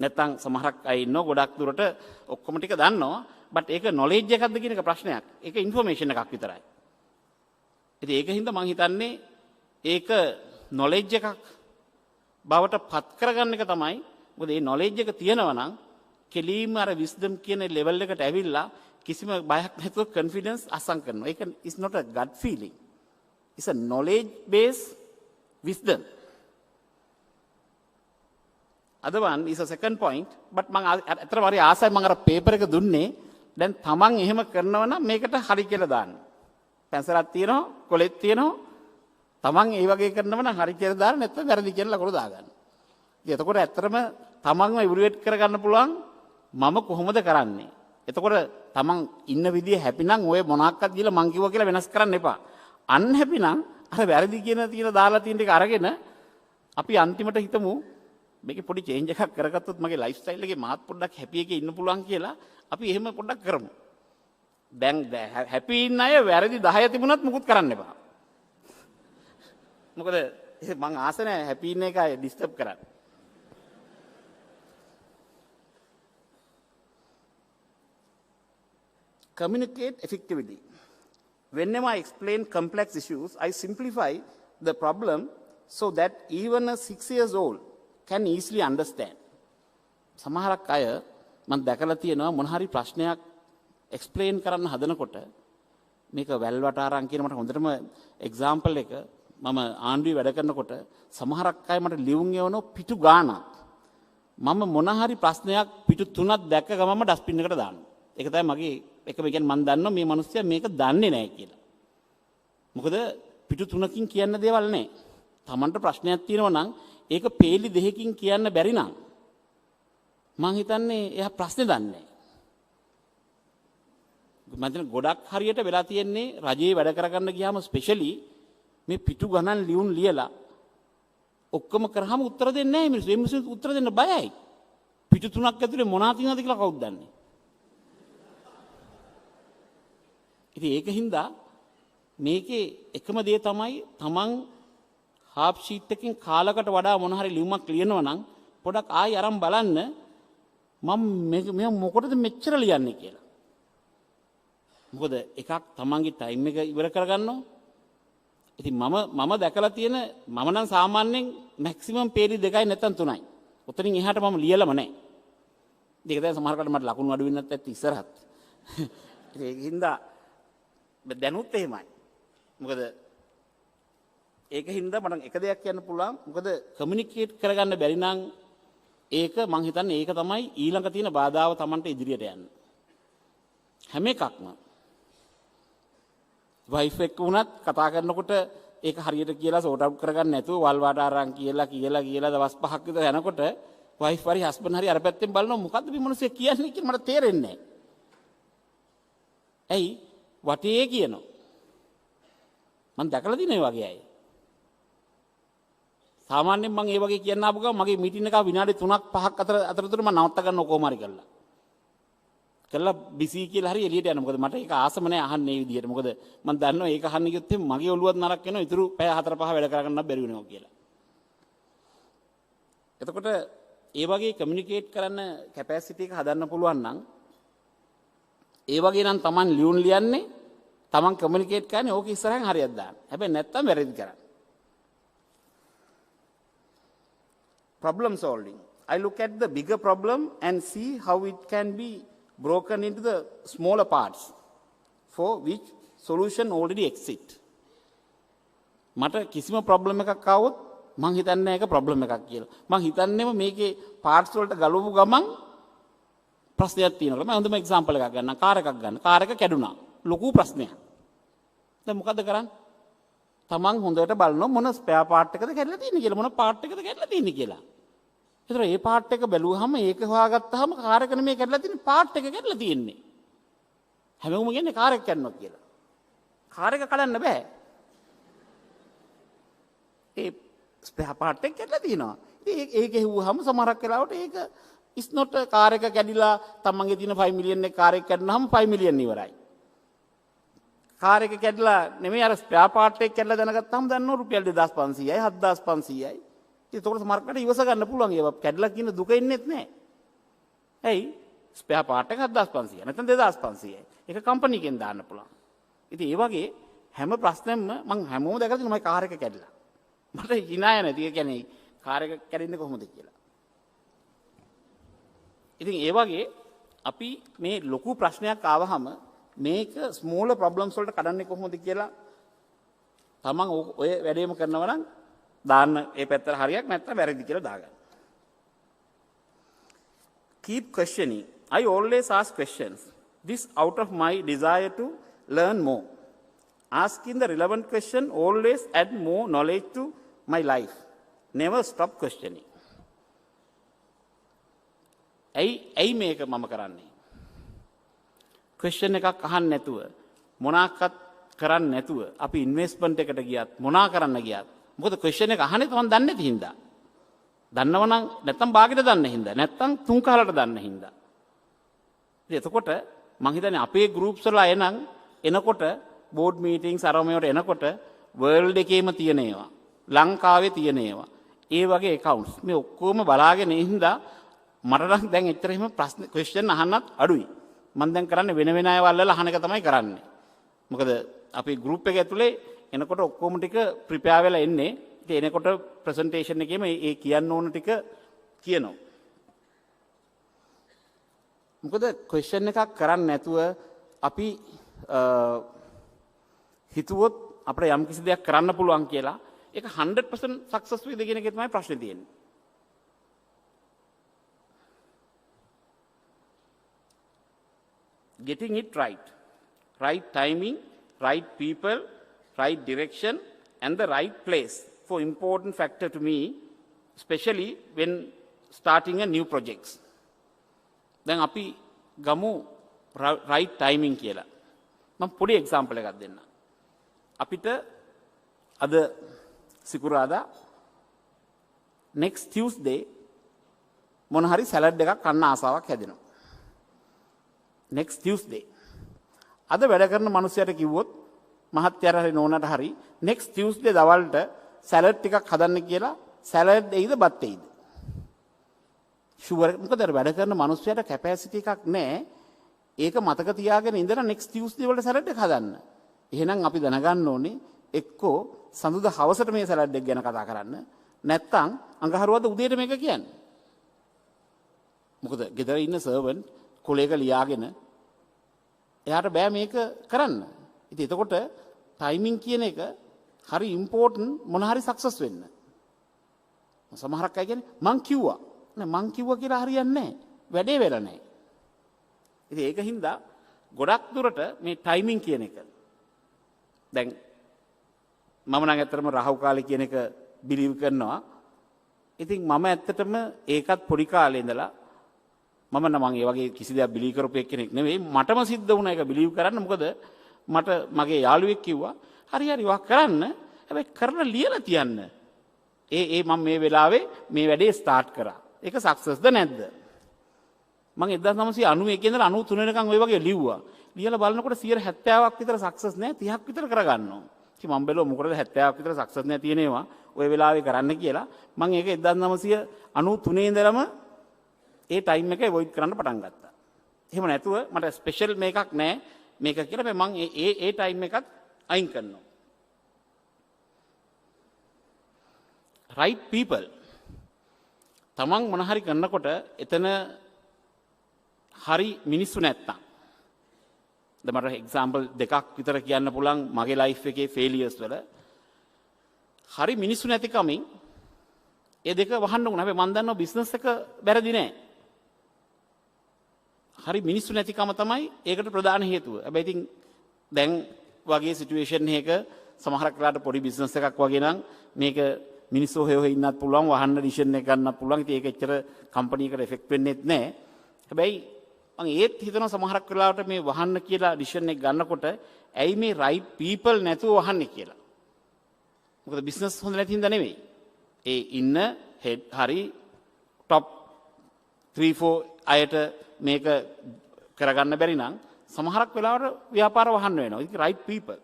නැත්තම් සමහරක් අය ඉන්නවා ගොඩක් දුරට ඔක්කොම ටික දන්නවා. බට් ඒක knowledge එකක්ද කියන එක ප්‍රශ්නයක්. ඒක ইনফরমේෂන් එකක් විතරයි. ඉතින් ඒකින්ද මම හිතන්නේ ඒක knowledge එකක් බවට පත් කරගන්න එක තමයි. මොකද මේ knowledge එක තියෙනවා නම් කෙලීම අර wisdom කියන level එකට ඇවිල්ලා කිසිම බයක් නැතුව confidence අසං කරනවා. ඒක is not a gut feeling. It's a knowledge based wisdom. Other one is a second point. But මම අතර වරි ආසයි මම අර paper එක දුන්නේ. දැන් තමන් එහෙම කරනවා නම් මේකට හරි කියලා දාන්න. පැන්සලක් තියෙනවා, කොලෙත් තියෙනවා. තමන් ඒ වගේ කරනවා නම් හරි කියලා දාන්න නැත්නම් වැරදි කියලා ලකුණු දාගන්න. ඉතින් එතකොට ඇත්තටම තමන්ව ඉවලුවේට් කරගන්න පුළුවන් මම කොහොමද කරන්නේ. එතකොට තමන් ඉන්න විදිය හැපි නම් ඔය මොනක්වත් කියලා මං කිව්වා කියලා වෙනස් කරන්න එපා. අන්හැපි නම් අර වැරදි කියන දාලා තියෙන ටික අරගෙන අපි අන්තිමට හිතමු මේකේ පොඩි චේන්ජ් එකක් කරගත්තොත් මගේ ලයිෆ් ස්ටයිල් එකේ මාත් පොඩ්ඩක් හැපි එකේ ඉන්න පුළුවන් කියලා අපි එහෙම පොඩ්ඩක් කරමු. දැන් හැපි ඉන්න අය වැරදි 10 තිබුණත් මුකුත් කරන්න එපා. මොකද මං ආස නැහැ හැපි ඉන්න එක ඩිස්ටර්බ් කරන්න. Communicate effectively. Whenever I explain complex issues, I simplify the problem so that even a 6 years old can easily understand. සමහරක් අය මම දැකලා තියෙනවා මොන හරි ප්‍රශ්නයක් explain කරන්න හදනකොට මේක වැල් වටාරම් කියන මට හොඳටම example එක මම ආණ්ඩුවේ වැඩ කරනකොට සමහරක් අය මට ලියුම් එවන පිටු ගානක් මම මොන හරි ප්‍රශ්නයක් පිටු 3ක් දැක්ක ගමන්ම ඩස්බින් එකට දානවා. ඒක තමයි මගේ එකම කියන්නේ මම දන්නවා මේ මිනිස්සයා මේක දන්නේ නැහැ කියලා. මොකද පිටු 3කින් කියන්න දේවල් නැහැ. Tamanට ප්‍රශ්නයක් තියෙනවා නම් ඒක පේලි දෙකකින් කියන්න බැරි නම් මම හිතන්නේ එයා ප්‍රශ්නේ දන්නේ නැහැ. මම ගොඩක් හරියට වෙලා තියෙන්නේ රජයේ වැඩ කරගන්න ගියාම ස්පෙෂලි මේ පිටු ගණන් ලියුම් ලියලා ඔක්කොම කරාම උත්තර දෙන්නේ නැහැ මිනිස්සු. මේ මිනිස්සු උත්තර දෙන්න බයයි. පිටු 3ක් ඇතුලේ මොනවා තියෙනවද කියලා කවුද දන්නේ? ඉතින් ඒකින්ද මේකේ එකම දේ තමයි තමන් හාෆ් ෂීට් එකකින් කාලකට වඩා මොන හරි ලියුමක් ලියනවා නම් පොඩක් ආයි අරන් බලන්න මම මේ මොකටද මෙච්චර ලියන්නේ කියලා. මොකද එකක් තමන්ගේ ටයිම් එක ඉවර කරගන්නවා. ඉතින් මම දැකලා තියෙන මම නම් සාමාන්‍යයෙන් මැක්සිමම් පේජ් 2යි නැත්නම් 3යි. උතනින් එහාට මම ලියලම නැහැ. ඒක දැන් සමහරකට මට ලකුණු අඩු වෙන්නත් ඇත්ත ඉස්සරහත්. ඒකින්ද දැනුත් එහෙමයි. මොකද ඒකින්ද මට එක දෙයක් කියන්න පුළුවන්. මොකද කමියුනිකේට් කරගන්න බැරි නම් ඒක මං හිතන්නේ ඒක තමයි ඊළඟ තියෙන බාධාව Tamanට ඉදිරියට යන්න. හැම එකක්ම වයිෆ් එක්ක වුණත් කතා කරනකොට ඒක හරියට කියලා සෝට් අවුට් කරගන්න නැතුව වල් වාට අරන් කියලා දවස් 5ක් විතර යනකොට වයිෆ් හරි හස්බන්ඩ් හරි අර පැත්තෙන් බලනවා මොකද්ද මේ මිනිස්සු කියන්නේ කියලා මට තේරෙන්නේ නැහැ. ඇයි වටේ කියනවා. මම දැකලා දිනේ වගේ අය. සාමාන්‍යයෙන් මම ඒ වගේ කියන්න ආපු ගමන් මගේ මීටින් එක විනාඩි 3ක් 5ක් අතරතුර මම නවත්ත ගන්න කොහොම හරි කරලා. කළා බිසි කියලා හරි එළියට යනවා. මොකද මට ඒක ආසම නැහැ අහන්නේ මේ විදියට. මොකද මම දන්නවා ඒක අහන්න ගියොත් එimhe මගේ ඔළුවත් නරක් වෙනවා. ඉතුරු පැය 4-5 වැඩ කරගන්නත් බැරි වෙනවා කියලා. එතකොට ඒ වගේ කමියුනිකේට් කරන්න කැපැසිටි එක හදන්න පුළුවන් නම් ඒ වගේ නම් Taman ලියුම් ලියන්නේ Taman කමියුනිකේට් කරන්නේ ඕක ඉස්සරහින් හරියට දාන්න. හැබැයි නැත්තම් වැරදි කරන්නේ. Problem solving. I look at the bigger problem and see how it can be broken into the smaller parts for which solution already exist. මට කිසිම ප්‍රොබ්ලම් එකක් ආවොත් මං හිතන්නේ ඒක ප්‍රොබ්ලම් එකක් කියලා. මං හිතන්නේම මේකේ පාර්ට්ස් වලට ගලවපු ගමන් ප්‍රශ්නයක් තියෙනවා. මම හොඳම එක්සැම්පල් එකක් ගන්නම්. කාර් එකක් ගන්න. කාර් එක කැඩුනා. ලොකු ප්‍රශ්නයක්. දැන් මොකද කරන්නේ? තමන් හොඳට බලනවා මොන ස්පෙයා පාර්ට් එකද කැඩලා තියෙන්නේ කියලා. මොන පාර්ට් එකද කැඩලා තියෙන්නේ කියලා. ඒතර මේ පාර්ට් එක බැලුවාම ඒක හොයාගත්තාම කාර් එක නෙමෙයි කැඩලා තියෙන්නේ පාර්ට් එක කැඩලා තියෙන්නේ. හැමෝම කියන්නේ කාර් එක කැඩුණා කියලා. කාර් එක කඩන්න බෑ. ඒ ස්පෙයා පාර්ට් එක කැඩලා තියෙනවා. ඉතින් ඒක හෙව්වහම සමහරක් වෙලාවට ඒක is not කාර් එක කැඩිලා තමන්ගේ තියෙන 5 මිලියන් එක කාර් එක කැඩුනහම 5 මිලියන් ඉවරයි. කාර් එක කැඩලා නෙමෙයි අර ස්පෙයා පාර්ට් එක කැඩලා දැනගත්තාම දන්නවා රුපියල් 2500යි 7500යි. ඒකට සමහරකට ඉවස ගන්න පුළුවන් ඒවා කැඩලා කියන දුක ඉන්නෙත් නැහැ. ඇයි? ස්පෙයා පාර්ට් එක 7500යි නැත්නම් 2500යි. ඒක කම්පැනි එකෙන් දාන්න පුළුවන්. ඉතින් ඒ වගේ හැම ප්‍රශ්නෙම මම හැමෝම දැකලා තියෙනවා මගේ කාර් එක කැඩලා. මට hina යන්නේ. ඒ කියන්නේ කාර් එක කැඩෙන්නේ කොහොමද කියලා. ඉතින් ඒ වගේ අපි මේ ලොකු ප්‍රශ්නයක් ආවහම මේක ස්මෝලර් ප්‍රොබ්ලම්ස් වලට කඩන්නේ කොහොමද කියලා තමන් ඔය වැඩේම කරනවා නම් දාන්න ඒ පැත්තට හරියක් නැත්නම් වැරදි කියලා දාගන්න. Keep questioning. I always ask questions. This out of my desire to learn more. Asking the relevant question always add more knowledge to my life. Never stop questioning. ඇයි මේක මම කරන්නේ? ක්වෙස්චන් එකක් අහන්න නැතුව මොනාක්වත් කරන්න නැතුව අපි ඉන්වෙස්ට්මන්ට් එකට ගියත් මොනා කරන්න ගියත් මොකද ක්වෙස්චන් එක අහන්නේ තමන් දන්නේ නැති හින්දා. දන්නවනම් නැත්තම් බාගෙට දන්න හින්දා නැත්තම් තුන් කාලට දන්න හින්දා. ඉතින් එතකොට මං හිතන්නේ අපේ ගෲප්ස් වල එනකොට බෝඩ් මීටින්ග්ස් අරමයට එනකොට වර්ල්ඩ් එකේම තියෙන ඒවා ලංකාවේ තියෙන ඒවා ඒ වගේ accounts මේ ඔක්කොම බලාගෙන ඉඳලා මට නම් දැන් එච්චර එහෙම ප්‍රශ්න ක්වෙස්චන් අහන්නත් අඩුයි. මම දැන් කරන්නේ වෙන වෙන අයවල් වල අහන එක තමයි කරන්නේ. මොකද අපි ගෲප් එක ඇතුලේ එනකොට ඔක්කොම ටික ප්‍රිපෙයාර් වෙලා එන්නේ. ඉතින් එනකොට ප්‍රසන්ටේෂන් එකේම ඒ කියන්න ඕන ටික කියනවා. මොකද ක්වෙස්චන් එකක් කරන්නේ නැතුව අපි හිතුවොත් අපිට යම් කිසි දෙයක් කරන්න පුළුවන් කියලා ඒක 100% සක්සස් වෙයිද කියන එකේ තමයි ප්‍රශ්නේ තියෙන්නේ. Getting it right. Right timing, right people, right direction, and the right place for important factor to me, especially when starting a new projects. දැන් අපි ගමු right timing කියලා. මම පොඩි එක්සැම්පල් එකක් දෙන්නම්. අපිට අද සිකුරාදා next Tuesday මොන හරි සලාඩ් එකක් කන්න ආසාවක් හැදෙනවා. next Tuesday. අද වැඩ කරන මිනිස්සුන්ට කිව්වොත් මහත්යර හරි නෝනට හරි next Tuesday දවල්ට සැලඩ් ටිකක් හදන්න කියලා සැලඩ් දෙයිද බත් දෙයිද? ෂුවර් මොකද වැඩ කරන මිනිස්සුන්ට කැපැසිටි එකක් නැහැ. ඒක මතක තියාගෙන ඉඳලා next Tuesday වලට සැලඩ් එක හදන්න. එහෙනම් අපි දැනගන්න ඕනේ එක්කෝ සඳුදා හවසට මේ සැලඩ් එක ගැන කතා කරන්න. නැත්තම් අඟහරුවාද උදේට මේක කියන්න. මොකද ගෙදර ඉන්න සර්වන්ට් කොලේක ලියාගෙන එයාට බෑ මේක කරන්න. ඉතින් එතකොට ටයිමින් කියන එක හරි ඉම්පෝටන්ට් මොන හරි සක්සස් වෙන්න. සමහරක් අය කියන්නේ මං කිව්වා. නෑ මං කිව්වා කියලා හරියන්නේ නැහැ. වැඩේ වෙලා නැහැ. ඉතින් ඒකින්ද ගොඩක් දුරට මේ ටයිමින් කියන එක දැන් මම නම් ඇත්තටම රාහු කාලේ කියන එක බිලීව් කරනවා. ඉතින් මම ඇත්තටම ඒකත් පොඩි කාලේ ඉඳලා මම ඒ වගේ කිසි දෙයක් බිලීව් කරපු කෙනෙක් නෙවෙයි. මටම සිද්ධ වුණා ඒක බිලීව් කරන්න. මොකද මට මගේ යාළුවෙක් කිව්වා හරි වක් කරන්න. හැබැයි කරලා ලියලා තියන්න. මම මේ වෙලාවේ මේ වැඩේ ස්ටාර්ට් කරා. ඒක සක්සස්ද නැද්ද? මම 1991 ඉඳලා 93 වෙනකන් ওই වගේ ලිව්වා. ලියලා බලනකොට 70%ක් විතර සක්සස් නැහැ 30ක් විතර කරගන්නවා. ඉතින් මම බැලුවා මොකටද 70ක් විතර සක්සස් නැහැ තියෙනවා ওই වෙලාවේ කරන්න කියලා. මම ඒක 1993 ඉඳලම ඒ ටයිම් එක අවොයිඩ් කරන්න පටන් ගත්තා. එහෙම නැතුව මට ස්පෙෂල් මේකක් නැහැ මේක කියලා මම ඒ ටයිම් එකත් අයින් කරනවා. right people තමන් මොන හරි කරනකොට එතන හරි මිනිස්සු නැත්තම් දැන් මට එක්සැම්පල් දෙකක් විතර කියන්න පුළුවන් මගේ ලයිෆ් එකේ ෆේලියර්ස් වල හරි මිනිස්සු නැති කමින් ඒ දෙක වහන්න උන. හැබැයි මම දන්නවා බිස්නස් එක වැරදි නෑ. හරි මිනිස්සු නැතිකම තමයි ඒකට ප්‍රධාන හේතුව. හැබැයි ඉතින් දැන් වගේ සිටුේෂන් එකක සමහරක් වෙලාවට පොඩි බිස්නස් එකක් වගේ නම් මේක මිනිස්සු හොය ඉන්නත් පුළුවන් වහන්න ඩිසිෂන් එක ගන්නත් පුළුවන්. ඉතින් ඒක එච්චර කම්පැනි එකට එෆෙක්ට් වෙන්නේ නැහැ. හැබැයි මම ඒත් හිතනවා සමහරක් වෙලාවට මේ වහන්න කියලා ඩිසිෂන් එක ගන්නකොට ඇයි මේ රයිට් පීපල් නැතුව වහන්නේ කියලා. මොකද බිස්නස් හොඳ නැති හින්දා නෙවෙයි. ඒ ඉන්න හෙඩ් හරි টপ 3-4 අයට මේක කරගන්න බැරි නම් සමහරක් වෙලාවට ව්‍යාපාර වහන්න වෙනවා. ඒක රයිට් පීපල්.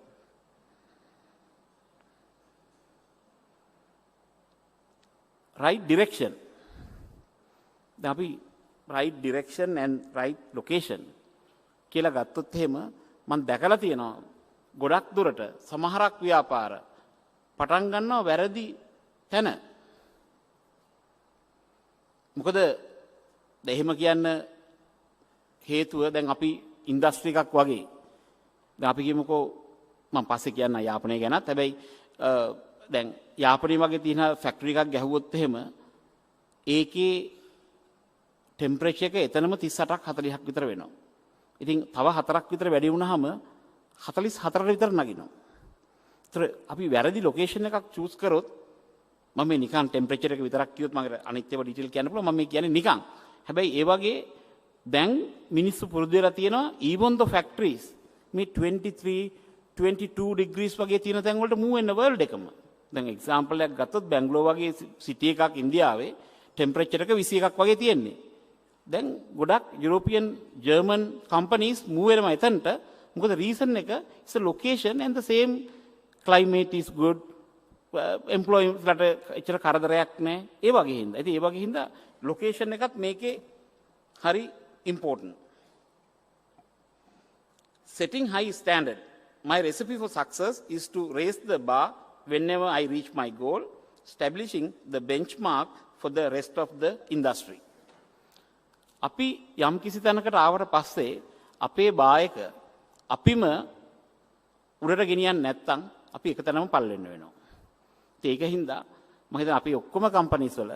right direction. දැන් අපි right direction and right location කියලා ගත්තොත් එහෙම මම දැකලා තියෙනවා ගොඩක් දුරට සමහරක් ව්‍යාපාර පටන් ගන්නවා වැරදි තැන. මොකද එහෙම කියන්න හේතුව දැන් අපි ඉන්ඩස්ට්‍රි එකක් වගේ දැන් අපි කියමුකෝ මම පස්සේ කියන්න යාපනය ගැනත්. හැබැයි දැන් යාපනයේ වගේ තියෙන ෆැක්ටරි එකක් ගැහුවොත් එහෙම ඒකේ ටෙම්පරේචර් එක එතනම 38ක් 40ක් විතර වෙනවා. ඉතින් තව 4ක් විතර වැඩි වුණාම 44ට විතර නගිනවා. ඒතර අපි වැරදි ලොකේෂන් එකක් චූස් කරොත් මම මේ නිකන් ටෙම්පරේචර් එක විතරක් කිව්වොත් මම අනිත් ඒවා ඩීටේල් කියන්න පුළුවන්. මම මේ කියන්නේ නිකන්. හැබැයි ඒ වගේ දැන් මිනිස්සු පුරුදු වෙලා තියෙනවා even the factories මේ 23-22 degrees වගේ තියෙන තැන් වලට move වෙන world එකම. දැන් එක්සැම්පල් එකක් ගත්තොත් බැංගලෝර වගේ සිටි එකක් ඉන්දියාවේ ටෙම්පරේචර් එක 21ක් වගේ තියෙන්නේ. දැන් ගොඩක් යුරෝපියන් ජර්මන් කම්පනීස් move වෙනවා එතනට. මොකද රීසන් එක is a location and the same climate is good. employees ලට එච්චර කරදරයක් නැහැ. ඒ වගේ හින්දා. ඉතින් ඒ වගේ හින්දා location එකත් මේකේ හරි important. Setting high standard. My recipe for success is to raise the bar whenever I reach my goal, establishing the benchmark for the rest of the industry. අපි යම් කිසි තැනකට ආවට පස්සේ අපේ බායක අපිම උඩට ගෙනියන්නේ නැත්නම් අපි එක තැනම පල් වෙන්න වෙනවා. ඒක හින්දා මම හිතනවා අපි ඔක්කොම කම්පැනිස් වල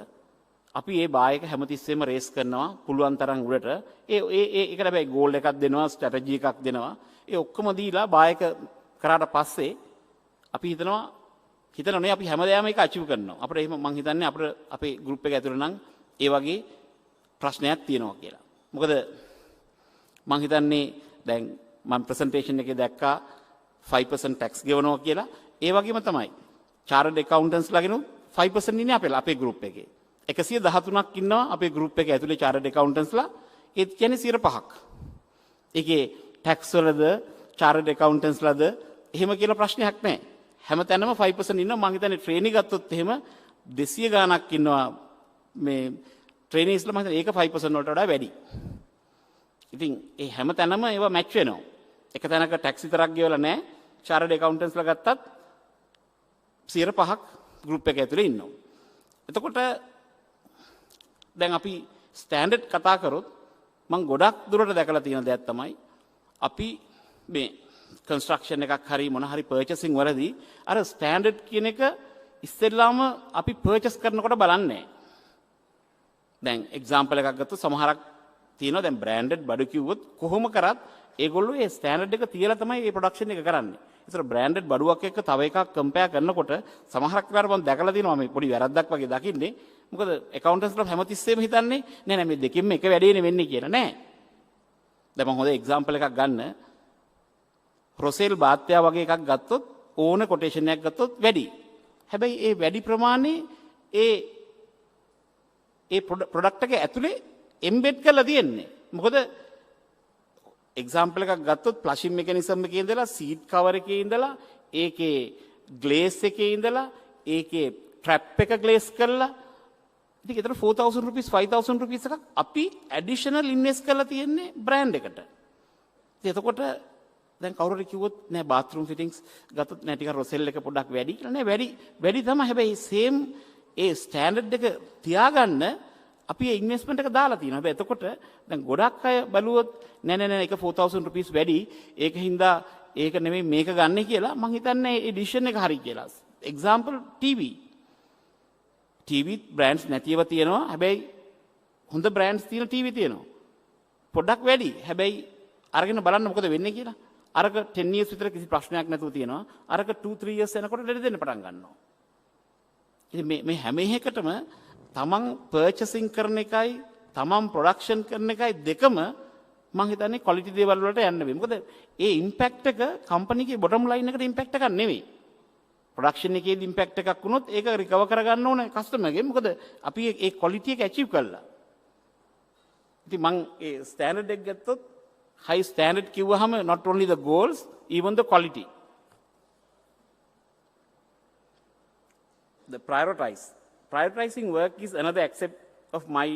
අපි මේ බායක හැමතිස්සෙම රේස් කරනවා පුළුවන් තරම් උඩට. ඒකට හැබැයි ගෝල් එකක් දෙනවා, ස්ට්‍රැටජි එකක් දෙනවා. ඒ ඔක්කොම දීලා බායක කරාට පස්සේ අපි හිතනවා අපි හැමදාම ඒක අචීව් කරනවා. අපිට එහෙම මම හිතන්නේ අපේ ගෲප් එක ඇතුළේ නම් ඒ වගේ ප්‍රශ්නයක් තියෙනවා කියලා. මොකද මම හිතන්නේ දැන් මම ප්‍රසන්ටේෂන් එකේ දැක්කා 5% tax ගෙවනවා කියලා. ඒ වගේම තමයි chartered accountants ලාගෙනුත් 5% ඉන්නේ අපේ ගෲප් එකේ. 113ක් ඉන්නවා අපේ ගෲප් එකේ ඇතුලේ chartered accountants ලා. ඒ කියන්නේ 5%ක්. ඒකේ tax වලද chartered accountants ලාද එහෙම කියලා ප්‍රශ්නයක් නැහැ. හැමතැනම 5% ඉන්නවා. මම හිතන්නේ ට්‍රේනින් ගත්තොත් එහෙම 200 ගාණක් ඉන්නවා මේ ට්‍රේනිස්ලා. මම හිතන්නේ ඒක 5% වලට වඩා වැඩි. ඉතින් ඒ හැමතැනම ඒවා මැච් වෙනවා. එක තැනක ටැක්ස් විතරක් ගෙවලා නැහැ. චාර්ටර්ඩ් ඇකවුන්ටන්ට්ස්ලා ගත්තත් 5% ගෲප් එක ඇතුලේ ඉන්නවා. එතකොට දැන් අපි ස්ටෑන්ඩඩ් කතා කරොත් මම ගොඩක් දුරට දැකලා තියෙන දෙයක් තමයි අපි මේ කන්ස්ට්‍රක්ෂන් එකක් හරි මොන හරි පර්චේසින් වලදී අර ස්ටෑන්ඩඩ් කියන එක ඉස්සෙල්ලාම අපි පර්චේස් කරනකොට බලන්නේ. දැන් එක්සැම්පල් එකක් ගත්තොත් සමහරක් තියෙනවා දැන් බ්‍රෑන්ඩඩ් බඩු කිව්වොත් කොහොම කරත් ඒගොල්ලෝ ඒ ස්ටෑන්ඩඩ් එක තියලා තමයි මේ ප්‍රොඩක්ෂන් එක කරන්නේ. ඒතර බ්‍රෑන්ඩඩ් බඩුවක් එක්ක තව එකක් කම්පෙයාර් කරනකොට සමහරක් වෙලාවට මම දැකලා තියෙනවා මේ පොඩි වැරද්දක් වගේ දකින්නේ. මොකද ඇකවුන්ටන්ට්ස්ලා හැමතිස්සෙම හිතන්නේ නෑ මේ දෙකෙන්ම එක වැඩේනේ වෙන්නේ කියලා නෑ. දැන් මම හොඳ එක්සැම්පල් එකක් ගන්න. රොසෙල් බාත්‍යා වගේ එකක් ගත්තොත් ඕන කොටේෂන් එකක් ගත්තොත් වැඩි. හැබැයි ඒ වැඩි ප්‍රමාණය ඒ ප්‍රොඩක්ට් එක ඇතුලේ එම්බෙඩ් කරලා තියෙන්නේ. මොකද එක්සැම්පල් එකක් ගත්තොත් ප්ලෂින් මෙකැනිසම් එකේ ඉඳලා සීට් කවර් එකේ ඉඳලා ඒකේ ග්ලේස් එකේ ඉඳලා ඒකේ ට්‍රැප් එක ග්ලේස් කරලා ඉතින් ඒතර 4000 rupees 5000 rupees එකක් අපි ඇඩිෂනල් ඉන්වෙස්ට් කරලා තියෙන්නේ බ්‍රෑන්ඩ් එකට. ඉතින් එතකොට දැන් කවුරු හරි කිව්වොත් නෑ බාත්රූම් ෆිටින්ග්ස් ගත්තොත් නෑ ටිකක් රොසෙල් එක පොඩ්ඩක් වැඩි කියලා නෑ වැඩි තමයි. හැබැයි සේම් ඒ ස්ටෑන්ඩඩ් එක තියාගන්න අපි ඒ ඉන්වෙස්ට්මන්ට් එක දාලා තියෙනවා. හැබැයි එතකොට දැන් ගොඩක් අය බලුවොත් නෑ ඒක 4000 rupees වැඩි. ඒක හින්දා ඒක නෙමෙයි මේක ගන්න කියලා මං හිතන්නේ ඒ ඩිසිෂන් එක හරි කියලා. එක්සැම්පල් TV බ්‍රෑන්ඩ්ස් නැතිව තියෙනවා. හැබැයි හොඳ බ්‍රෑන්ඩ්ස් තියෙන TV තියෙනවා. පොඩ්ඩක් වැඩි. හැබැයි අරගෙන බලන්න මොකද වෙන්නේ කියලා. අරක 10 years විතර කිසි ප්‍රශ්නයක් නැතුව තියෙනවා. අරක 2-3 years යනකොට දෙන්න පටන් ගන්නවා. ඉතින් මේ හැම එකකටම තමන් පර්චේසින් කරන එකයි තමන් ප්‍රොඩක්ෂන් කරන එකයි දෙකම මම හිතන්නේ ක්වොලිටි දේවල් වලට යන්න වෙයි. මොකද ඒ ඉම්පැක්ට් එක කම්පැනිගේ බොටම් ලයින් එකට ඉම්පැක්ට් එකක් නෙවෙයි. ප්‍රොඩක්ෂන් එකේ ඉම්පැක්ට් එකක් වුණොත් ඒක රිකවර් කරගන්න ඕනේ කස්ටමර්ගෙන්. මොකද අපි ඒ ක්වොලිටි එක ඇචීව් කළා. ඉතින් මම ඒ ස්ටෑන්ඩඩ් එක ගත්තොත් high standard කිව්වහම not only the goals even the quality. The prioritizing work is another aspect of my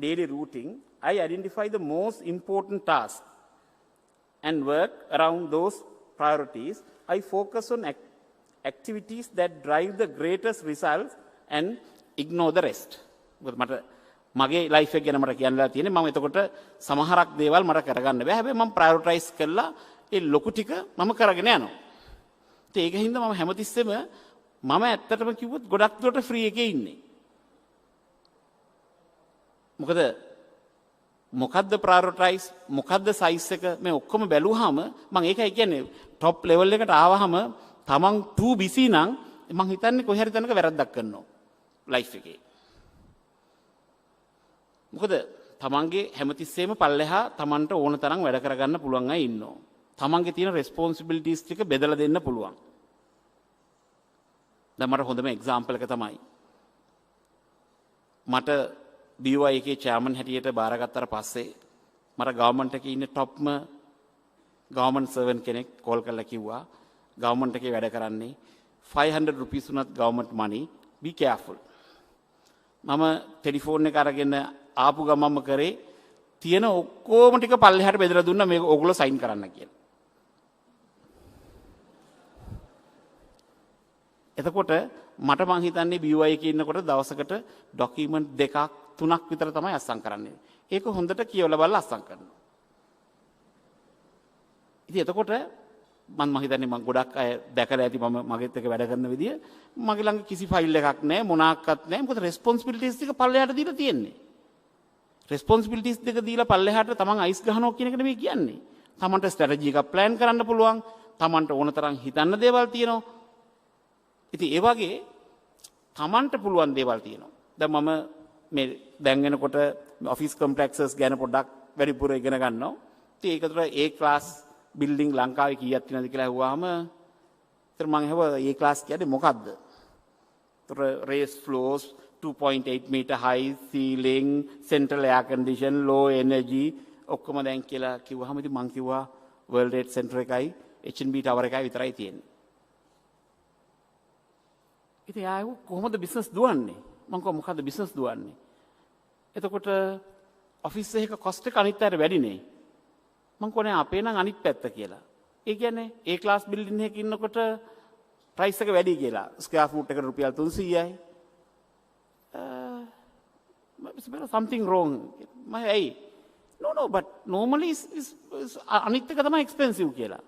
daily routine. I identify the most important tasks and work around those priorities. I focus on activities that drive the greatest results and ignore the rest. මගේ life එක ගැන මට කියන්නලා තියෙන්නේ මම එතකොට සමහරක් දේවල් මට කරගන්න බෑ. හැබැයි මම ප්‍රයොරිටයිස් කරලා ඒ ලොකු ටික මම කරගෙන යනවා. ඉතින් ඒක හින්දා මම හැමතිස්සෙම මම ඇත්තටම කිව්වොත් ගොඩක් දුරට ෆ්‍රී එකේ ඉන්නේ. මොකද්ද ප්‍රයොරිටයිස් මොකද්ද සයිස් එක මේ ඔක්කොම බැලුවාම මම ඒකයි කියන්නේ টොප් ලෙවල් එකට ආවහම තමන් too busy නම් මම හිතන්නේ කොහේ හරි තැනක වැරද්දක් කරනවා ලයිෆ් එකේ. මොකද තමන්ගේ හැමතිස්සෙම පල්ලෙහා තමන්ට ඕන තරම් වැඩ කරගන්න පුළුවන් අය ඉන්නවා. තමන්ගේ තියෙන රෙස්පොන්සිබිලිටිස් ටික බෙදලා දෙන්න පුළුවන්. දැන් මට හොඳම එක්සැම්පල් එක තමයි මට BY එකේ චෙයාමන් හැටියට බාරගත්තට පස්සේ මට ගවර්න්මන්ට් එකේ ඉන්න টොප්ම ගවර්න්මන්ට් සර්වන්ට් කෙනෙක් කෝල් කරලා කිව්වා ගවර්න්මන්ට් එකේ වැඩ කරන්නේ 500 rupees උනත් ගවර්න්මන්ට් money be careful. මම ටෙලිෆෝන් එක අරගෙන ආපු ගමම්ම කරේ තියෙන ඔක්කොම ටික පල්ලෙහාට බෙදලා දුන්නා මේක ඕගොල්ලෝ සයින් කරන්න කියලා. එතකොට මට මං හිතන්නේ BY එකේ ඉන්නකොට දවසකට ડોකියුමන්ට් 2ක් 3ක් විතර තමයි අස්සම් කරන්නේ. ඒක හොඳට කියවලා බලලා අස්සම් කරනවා. ඉතින් එතකොට මම හිතන්නේ මම ගොඩක් අය දැකලා ඇති මම මගෙත් එක වැඩ කරන විදිය මගේ ළඟ කිසි ෆයිල් එකක් නැහැ මොනක්වත් නැහැ. මොකද රෙස්පොන්සිබිලිටිස් ටික පල්ලෙහාට දීලා තියෙන්නේ. රෙස්පොන්සිබිලිටිස් දෙක දීලා පල්ලෙහාට තමන් අයිස් ගහනවා කියන එක නෙමෙයි කියන්නේ. තමන්ට ස්ට්‍රැටජි එකක් ප්ලෑන් කරන්න පුළුවන්. තමන්ට ඕන තරම් හිතන්න දේවල් තියෙනවා. ඉතින් ඒ වගේ තමන්ට පුළුවන් දේවල් තියෙනවා. දැන් මම මේ දැන් වෙනකොට ඔෆිස් කොම්ප්ලෙක්සස් ගැන පොඩ්ඩක් වැඩිපුර ඉගෙන ගන්නවා. ඉතින් ඒකට A class building ලංකාවේ කීයක් තියෙනවද කියලා අහුවාම ඉතින් මම අහුවා A class කියන්නේ මොකද්ද? ඒතර raised floors 2.8 meter high ceiling central air condition low energy ඔක්කොම දැන් කියලා කිව්වහම ඉතින් මම කිව්වා World Trade Center එකයි H&B Tower එකයි විතරයි තියෙන්නේ. ඉතින් ආයෙ කොහොමද බිස්නස් දුවන්නේ? මම කිව්වා මොකද්ද බිස්නස් දුවන්නේ? එතකොට ඔෆිස් එකක කොස්ට් එක අනිත් අයට වැඩිනේ. මම කිව්වා නෑ අපේ නම් අනිත් පැත්ත කියලා. ඒ කියන්නේ A ක්ලාස් බිල්ඩින් එකක ඉන්නකොට ප්‍රයිස් එක වැඩි කියලා. ස්ක්වෙයාර් ෆූට් එකට රුපියල් 300යි. something wrong. ඇයි? No, but normally is අනිත් එක තමයි expensive කියලා.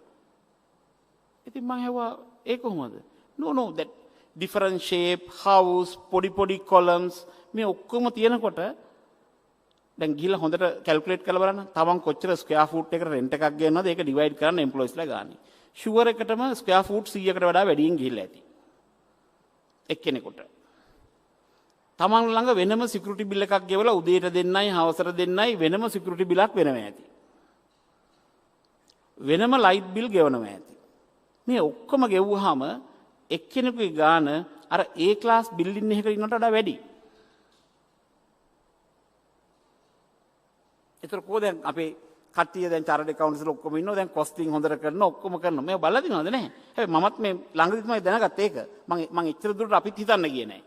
ඉතින් මම හෙව්වා ඒ කොහොමද? No, that different shape, house, පොඩි columns මේ ඔක්කොම තියෙනකොට දැන් ගිහලා හොඳට කැල්කියුලේට් කරලා බලන්න. තමන් කොච්චර ස්ක්වෙයාර් ෆූට් එකකට රෙන්ට් එකක් ගෙවනවද ඒක ඩිවයිඩ් කරන්න එම්ප්ලොයිස්ලා ගන්න. ෂුවර් එකටම ස්ක්වෙයාර් ෆූට් 100කට වඩා වැඩියෙන් ගිහිල්ලා ඇති. එක්කෙනෙකුට. තමන් ළඟ වෙනම සිකියුරිටි බිල් එකක් ගෙවලා උදේට දෙන්නයි හවසට දෙන්නයි වෙනම සිකියුරිටි බිලක් වෙනම ඇති. වෙනම ලයිට් බිල් ගෙවනම ඇති. මේ ඔක්කොම ගෙවුවාම එක්කෙනෙකුගේ ගාන අර A ක්ලාස් බිල්ඩින් එකක ඉන්නට වඩා වැඩි. ඒතර කොහොමද දැන් අපේ කට්ටිය දැන් චාර්ට් ඇකවුන්ට්ස් වල ඔක්කොම ඉන්නවා දැන් කොස්ටිං හොඳට කරන ඔක්කොම කරනවා. මේක බලලා දිනවද නැහැ. හැබැයි මමත් මේ ළඟදී තමයි දැනගත්තේ ඒක. මම එච්චර දුරට අපිත් හිතන්න ගියේ නැහැ.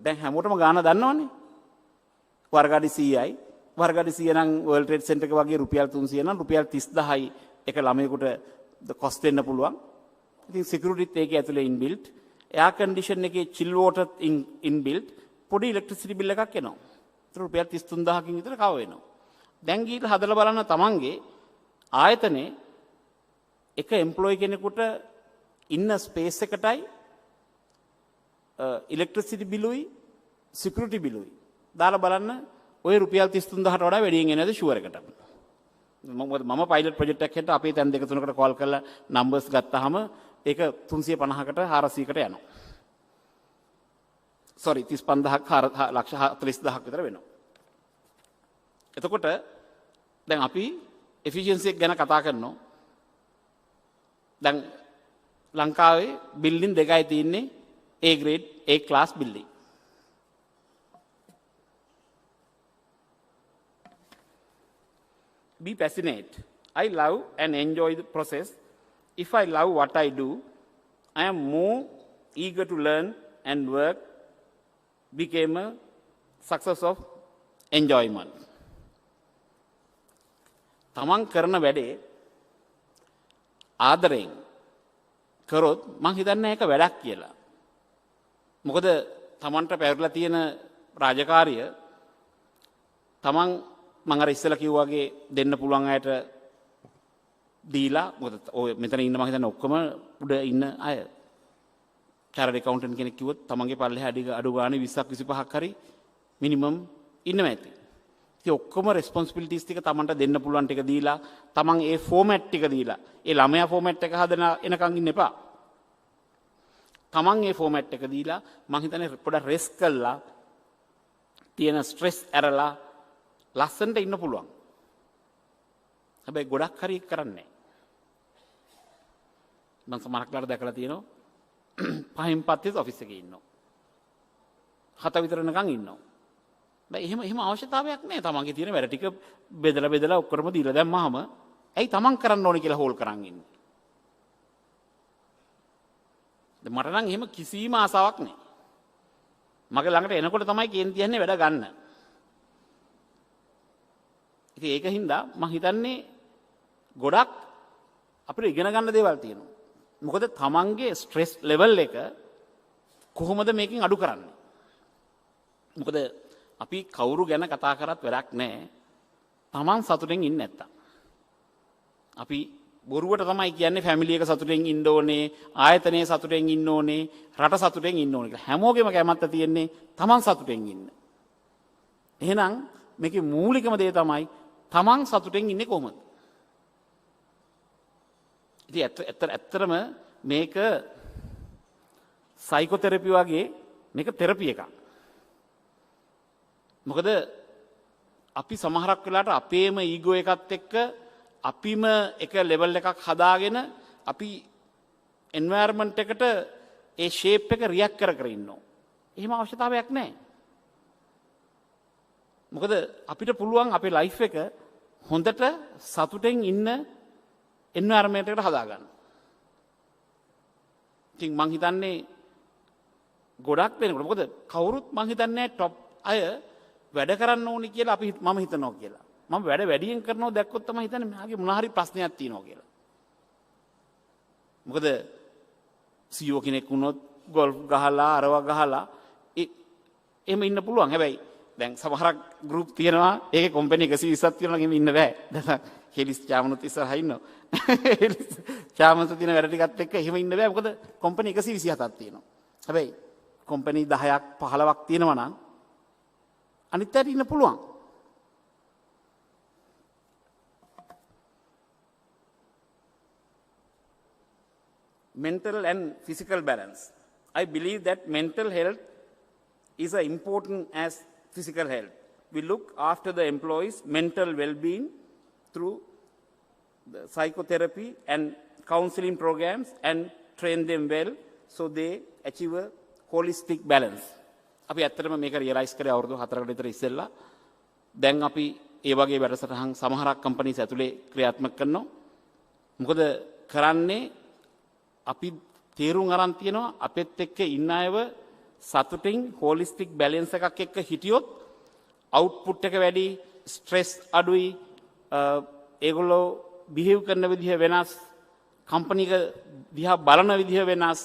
දැන් හැමෝටම ගාන දන්නවනේ. වර්ගාඩි 100යි. වර්ගාඩි 100 නම් වර්ල්ඩ් ට්‍රේඩ් සෙන්ටර් එක වගේ රුපියල් 300 නම් රුපියල් 30000යි එක ළමයෙකුට කොස්ට් වෙන්න පුළුවන්. ඉතින් සිකියුරිටිත් ඒකේ ඇතුලේ ඉන්බිල්ට්. එයාර් කන්ඩිෂන් එකේ චිල් වෝටර් ඉන්බිල්ට්. පොඩි ඉලෙක්ට්‍රිසිටි බිල් එකක් එනවා. ඒතර රුපියල් 33000කින් විතර කව වෙනවා. දැන් ගිහලා හදලා බලන්න තමන්ගේ ආයතනයේ එක එම්ප්ලොයි කෙනෙකුට ඉන්න ස්පේස් එකටයි ඉලෙක්ට්‍රිසිටි බිලුයි සිකියුරිටි බිලුයි දාලා බලන්න ඔය රුපියල් 33000ට වඩා වැඩියෙන් එනවද ෂුවර් එකට. මම පයිලට් ප්‍රොජෙක්ට් එකක් හැට අපේ තැන් දෙක තුනකට කෝල් කරලා නම්බර්ස් ගත්තාම ඒක 350කට 400කට යනවා. sorry 35000ක් ලක්ෂ 40000ක් විතර වෙනවා. එතකොට දැන් අපි efficiency එක ගැන කතා කරනවා. දැන් ලංකාවේ බිල්ඩින් දෙකයි තියෙන්නේ A grade A class building. Be passionate. I love and enjoy the process. If I love what I do, I am more eager to learn and work became a success of enjoyment. තමන් කරන වැඩේ ආදරයෙන් කරොත් මං හිතන්නේ ඒක වැඩක් කියලා. මොකද තමන්ට පැවරලා තියෙන රාජකාරිය තමන් මං අර ඉස්සෙල්ලා කිව්වා වගේ දෙන්න පුළුවන් අයට දීලා මොකද ඔය මෙතන ඉන්න මං හිතන්නේ ඔක්කොම උඩ ඉන්න අය චාර්ට් ඇකවුන්ටන්ට් කෙනෙක් කිව්වොත් තමන්ගේ පල්ලෙහා අඩු ගානේ 20ක් 25ක් හරි මිනිමම් ඉන්නම ඇති. ඉතින් ඔක්කොම රෙස්පොන්සිබිලිටිස් ටික තමන්ට දෙන්න පුළුවන් ටික දීලා තමන් ඒ ෆෝමැට් ටික දීලා ඒ ළමයා ෆෝමැට් එක හදන එනකන් ඉන්න එපා. තමන් ඒ ෆෝමැට් එක දීලා මං හිතන්නේ පොඩක් රෙස්ට් කළා තියෙන ස්ට්‍රෙස් ඇරලා ලස්සනට ඉන්න පුළුවන්. හැබැයි ගොඩක් හරි කරන්නේ නැහැ. මම සමහරක්ලාට දැකලා තියෙනවා පහින් පත්තේ ඔෆිස් එකේ ඉන්නවා. 7 විතර නිකන් ඉන්නවා. බෑ එහෙම අවශ්‍යතාවයක් නැහැ. තමන්ගේ තියෙන වැඩ ටික බෙදලා ඔක්කොම දීලා දැම්මහම ඇයි තමන් කරන්න ඕනේ කියලා හෝල් කරන් ඉන්නේ. මට නම් එහෙම කිසිම ආසාවක් නැහැ. මගේ ළඟට එනකොට තමයි කියන්නේ වැඩ ගන්න. ඉතින් ඒක හින්දා මම හිතන්නේ ගොඩක් අපිට ඉගෙන ගන්න දේවල් තියෙනවා. මොකද තමන්ගේ ස්ට්‍රෙස් ලෙවල් එක කොහොමද මේකෙන් අඩු කරන්නේ? මොකද අපි කවුරු ගැන කතා කරත් වැඩක් නැහැ. තමන් සතුටෙන් ඉන්නේ නැත්තම්. අපි බොරුවට තමයි කියන්නේ ෆැමිලි එක සතුටෙන් ඉන්න ඕනේ, ආයතනයේ සතුටෙන් ඉන්න ඕනේ, රට සතුටෙන් ඉන්න ඕනේ කියලා. හැමෝගෙම කැමැත්ත තියෙන්නේ තමන් සතුටෙන් ඉන්න. එහෙනම් මේකේ මූලිකම දේ තමයි තමන් සතුටෙන් ඉන්නේ කොහොමද? ඉතින් ඇත්තටම මේක සයිකෝതെරපි වගේ මේක තෙරපි එකක්. මොකද අපි සමහරක් වෙලාවට අපේම ඊගෝ එකත් එක්ක අපිම එක ලෙවල් එකක් හදාගෙන අපි එන්වයරන්මන්ට් එකට ඒ ෂේප් එක රියැක්ට් කර ඉන්නවා. එහෙම අවශ්‍යතාවයක් නැහැ. මොකද අපිට පුළුවන් අපේ ලයිෆ් එක හොඳට සතුටෙන් ඉන්න එන්වයරන්මන්ට් එකට හදාගන්න. ඉතින් මං හිතන්නේ ගොඩක් වෙනකොට මොකද කවුරුත් මං හිතන්නේ টොප් අය වැඩ කරන්න ඕනි කියලා මම හිතනවා කියලා. මම වැඩ වැඩියෙන් කරනවා දැක්කොත් තමයි හිතන්නේ මගේ මොන හරි ප්‍රශ්නයක් තියෙනවා කියලා. මොකද CEO කෙනෙක් වුණොත් ගොල්ෆ් ගහලා අරවා ගහලා එහෙම ඉන්න පුළුවන්. හැබැයි දැන් සමහරක් ගෲප් තියෙනවා ඒකේ කම්පැනි 120ක් තියෙනවා නම් ඉන්න බෑ. දැන් හෙලිස් චාමනුත් ඉස්සරහා ඉන්නවා. හෙලිස් චාමන්ත තියෙන වැඩ ටිකත් එක්ක එහෙම ඉන්න බෑ. මොකද කම්පැනි 127ක් තියෙනවා. හැබැයි කම්පැනි 10ක් 15ක් තියෙනවා නම් අනිත් අයට ඉන්න පුළුවන්. Mental and physical balance. I believe that mental health is as important as physical health. We look after the employees' mental well-being through the psychotherapy and counseling programs and train them well so they achieve a holistic balance. අපි ඇත්තටම මේක realise කරේ අවුරුදු 4කට විතර ඉස්සෙල්ලා. දැන් අපි ඒ වගේ වැඩසටහන් සමහරක් කම්පැනිස් ඇතුලේ ක්‍රියාත්මක කරනවා. මොකද කරන්නේ අපි තීරුම් අරන් තියනවා අපෙත් එක්ක ඉන්න අයව සතුටින් හොලිස්ටික් බැලන්ස් එකක් එක්ක හිටියොත් අවුට්පුට් එක වැඩි, ස්ට්‍රෙස් අඩුයි, ඒගොල්ලෝ බිහේව් කරන විදිහ වෙනස්, කම්පැනි එක දිහා බලන විදිහ වෙනස්.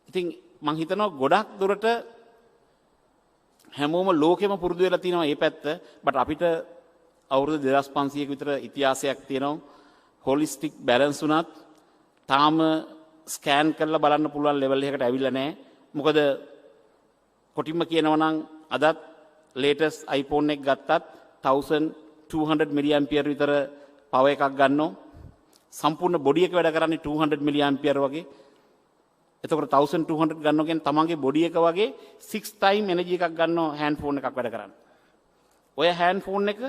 ඉතින් මං හිතනවා ගොඩක් දුරට හැමෝම ලෝකෙම පුරුදු වෙලා තියෙනවා මේ පැත්ත. බට් අපිට අවුරුදු 2500ක විතර ඉතිහාසයක් තියෙනවා. හොලිස්ටික් බැලන්ස් උනත් තාම ස්කෑන් කරලා බලන්න පුළුවන් ලෙවල් එකකට ඇවිල්ලා නැහැ. මොකද කොටින්ම කියනවා නම් අදත් ලේටස්ට් iPhone එක ගත්තත් 1200 මිලි ඇම්පියර් විතර පවර් එකක් ගන්නවා. සම්පූර්ණ බොඩි එක වැඩ කරන්නේ 200 මිලි ඇම්පියර් වගේ. එතකොට 1200 ගන්නවා කියන්නේ තමන්ගේ බොඩි එක වගේ 6 time එනර්ජි එකක් ගන්නවා හෑන්ඩ් ෆෝන් එකක් වැඩ කරන්න. ඔය හෑන්ඩ් ෆෝන් එක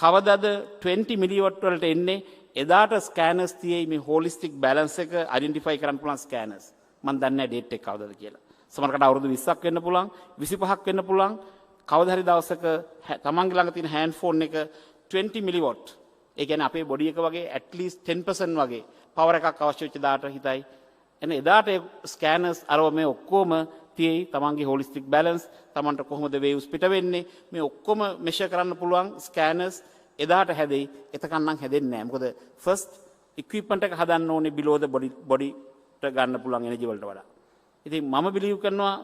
කවදාද 20 මිලිවොට් වලට එන්නේ? එදාට ස්කෑනර්ස් තියෙයි මේ හොලිස්ටික් බැලන්ස් එක අයිඩෙන්ටිෆයි කරන්න පුළුවන් ස්කෑනර්ස්. මම දන්නේ නැහැ ඩේට් එක කවදාද කියලා. සමහරකට අවුරුදු 20ක් වෙන්න පුළුවන්, 25ක් වෙන්න පුළුවන්. කවදා හරි දවසක තමන්ගේ ළඟ තියෙන හෑන්ඩ් ෆෝන් එක 20 මිලිවොට්. ඒ කියන්නේ අපේ බොඩි එක වගේ at least 10% වගේ පවර් එකක් අවශ්‍ය වෙච්ච දාට හිතයි. එන එදාට ස්කෑනර්ස් අරව මේ ඔක්කොම තියෙයි තමන්ගේ හොලිස්ටික් බැලන්ස්, තමන්ට කොහොමද වේව්ස් පිට වෙන්නේ මේ ඔක්කොම මෙෂර් කරන්න පුළුවන් ස්කෑනර්ස් එදාට හැදෙයි. එතකන් නම් හැදෙන්නේ නැහැ. මොකද ෆස්ට් ඉක්විප්මන්ට් එක හදන්න ඕනේ below the බොඩිට ගන්න පුළුවන් එනර්ජි වලට වඩා. ඉතින් මම බිලීව් කරනවා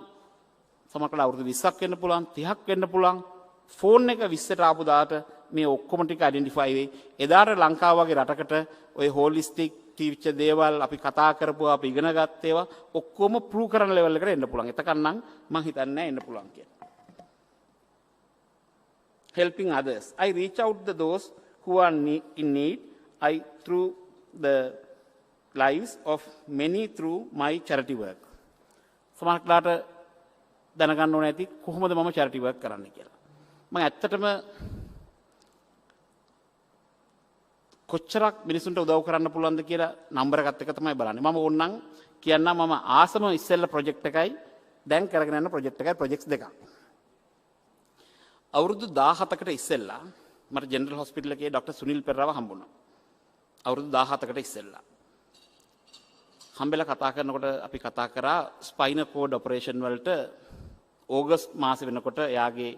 සමහරකට අවුරුදු 20ක් වෙන්න පුළුවන්, 30ක් වෙන්න පුළුවන්. ෆෝන් එක 20ට ආපු දාට මේ ඔක්කොම ටික අයිඩෙන්ටිෆයි වෙයි. එදාට ලංකාව වගේ රටකට ওই හොලිස්ටික් තීවිච්ච දේවල් අපි කතා කරපුවා, අපි ඉගෙන ගත්ත ඒවා ඔක්කොම ප්‍රූව් කරන ලෙවල් එකට එන්න පුළුවන්. එතකන් නම් මම හිතන්නේ නැහැ එන්න පුළුවන් කියලා. Helping others. I reach out to those who are in need. I through the lives of many through my charity work. සමහරట్లాට දැනගන්න ඕනේ ඇති කොහොමද මම charity work කරන්නේ කියලා. මම ඇත්තටම කොච්චරක් මිනිසුන්ට උදව් කරන්න පුළුවන්ද කියලා නම්බර් එකත් එක තමයි බලන්නේ. මම ඕනනම් කියන්නම් මම ආසම ඉස්සෙල්ලා ප්‍රොජෙක්ට් එකයි දැන් කරගෙන යන ප්‍රොජෙක්ට් එකයි ප්‍රොජෙක්ට්ස් දෙකක්. අවුරුදු 17කට ඉස්සෙල්ලා මට ජෙනරල් හොස්පිටල් එකේ ડોක්ටර් සුනිල් පෙරරව හම්බුණා. අවුරුදු 17කට ඉස්සෙල්ලා. හම්බෙලා කතා කරනකොට අපි කතා කරා ස්පයිනල් කෝඩ් ඔපරේෂන් වලට ඕගස්ට් මාසෙ වෙනකොට එයාගේ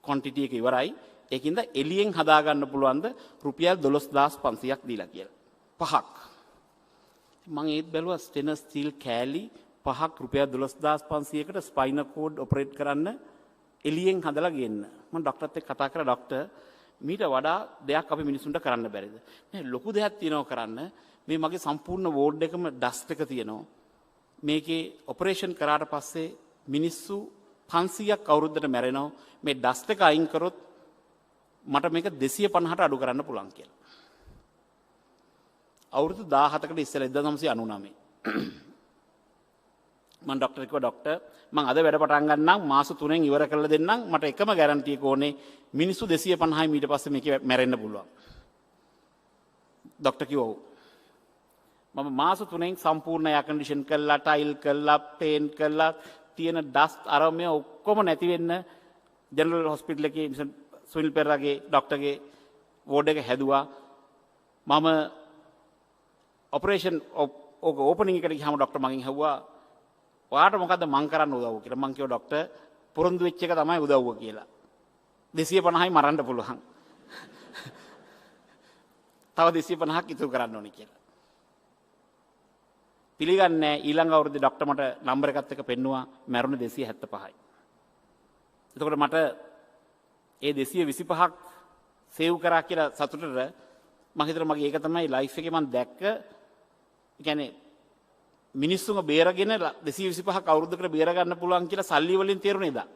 ක්වොන්ටිටි එක ඉවරයි. ඒකින්ද එළියෙන් හදා ගන්න පුළුවන්ද රුපියල් 12500ක් දීලා කියලා. 5ක්. මම ඒත් බැලුවා ස්ටේනස් ස්ටීල් කෑලි 5ක් රුපියල් 12500කට ස්පයිනල් කෝඩ් ඔපරේට් කරන්න එළියෙන් හදලා ගෙන්න. මම ડોක්ටර්ත් එක්ක කතා කරා ડોක්ටර් මීට වඩා දෙයක් අපි මිනිසුන්ට කරන්න බැරිද? නෑ ලොකු දෙයක් තියෙනවා කරන්න. මේ මගේ සම්පූර්ණ වෝඩ් එකම ඩස්ට් එක තියෙනවා. මේකේ ඔපරේෂන් කරාට පස්සේ මිනිස්සු 500ක් අවුරුද්දට මැරෙනවා. මේ ඩස්ට් එක අයින් කරොත් මට මේක 250ට අඩු කරන්න පුළුවන් කියලා. අවුරුදු 17කට ඉස්සෙල්ලා 1999 මම ડોක්ටර් කිව්වා ડોක්ටර් මම අද වැඩ පටන් ගන්නම් මාස 3න් ඉවර කරලා දෙන්නම් මට එකම ගැරන්ටි එක ඕනේ මිනිස්සු 250යි ඊට පස්සේ මේක මැරෙන්න පුළුවන්. ડોක්ටර් කිව්වා ඔව්. මම මාස 3න් සම්පූර්ණ එයා කන්ඩිෂන් කරලා ටයිල් කරලා පේන්ට් කරලා තියෙන ඩස්ට් අරමේ ඔක්කොම නැති වෙන්න ජෙනරල් හොස්පිටල් එකේ සුනිල් පෙරරගේ ડોක්ටර්ගේ වෝඩ් එක හැදුවා. මම ඔපරේෂන් ඕක ඕපනින් එකට ගියාම ડોක්ටර් මගෙන් ඇහුවා ඔයාට මොකද්ද මං කරන්න උදව් කියලා. මං කිව්වා ડોක්ටර් පොරොන්දු වෙච්ච එක තමයි උදව්ව කියලා. 250යි මරන්න පුළුවන්. තව 250ක් ඉතුරු කරන්න ඕනේ කියලා. පිළිගන්නේ ඊළඟ අවුරුද්දේ ડોක්ටර් මට නම්බර් එකත් එක්ක පෙන්නුවා මැරුණ 275යි. එතකොට මට ඒ 225ක් සේව් කරා කියලා සතුටට මම හිතනවා මගේ ඒක තමයි ලයිෆ් එකේ මම දැක්ක. ඒ කියන්නේ මිනිස්සුන්ව බේරගෙන 225ක් අවුරුද්දකට බේර ගන්න පුළුවන් කියලා සල්ලි වලින් තේරුණේ දා.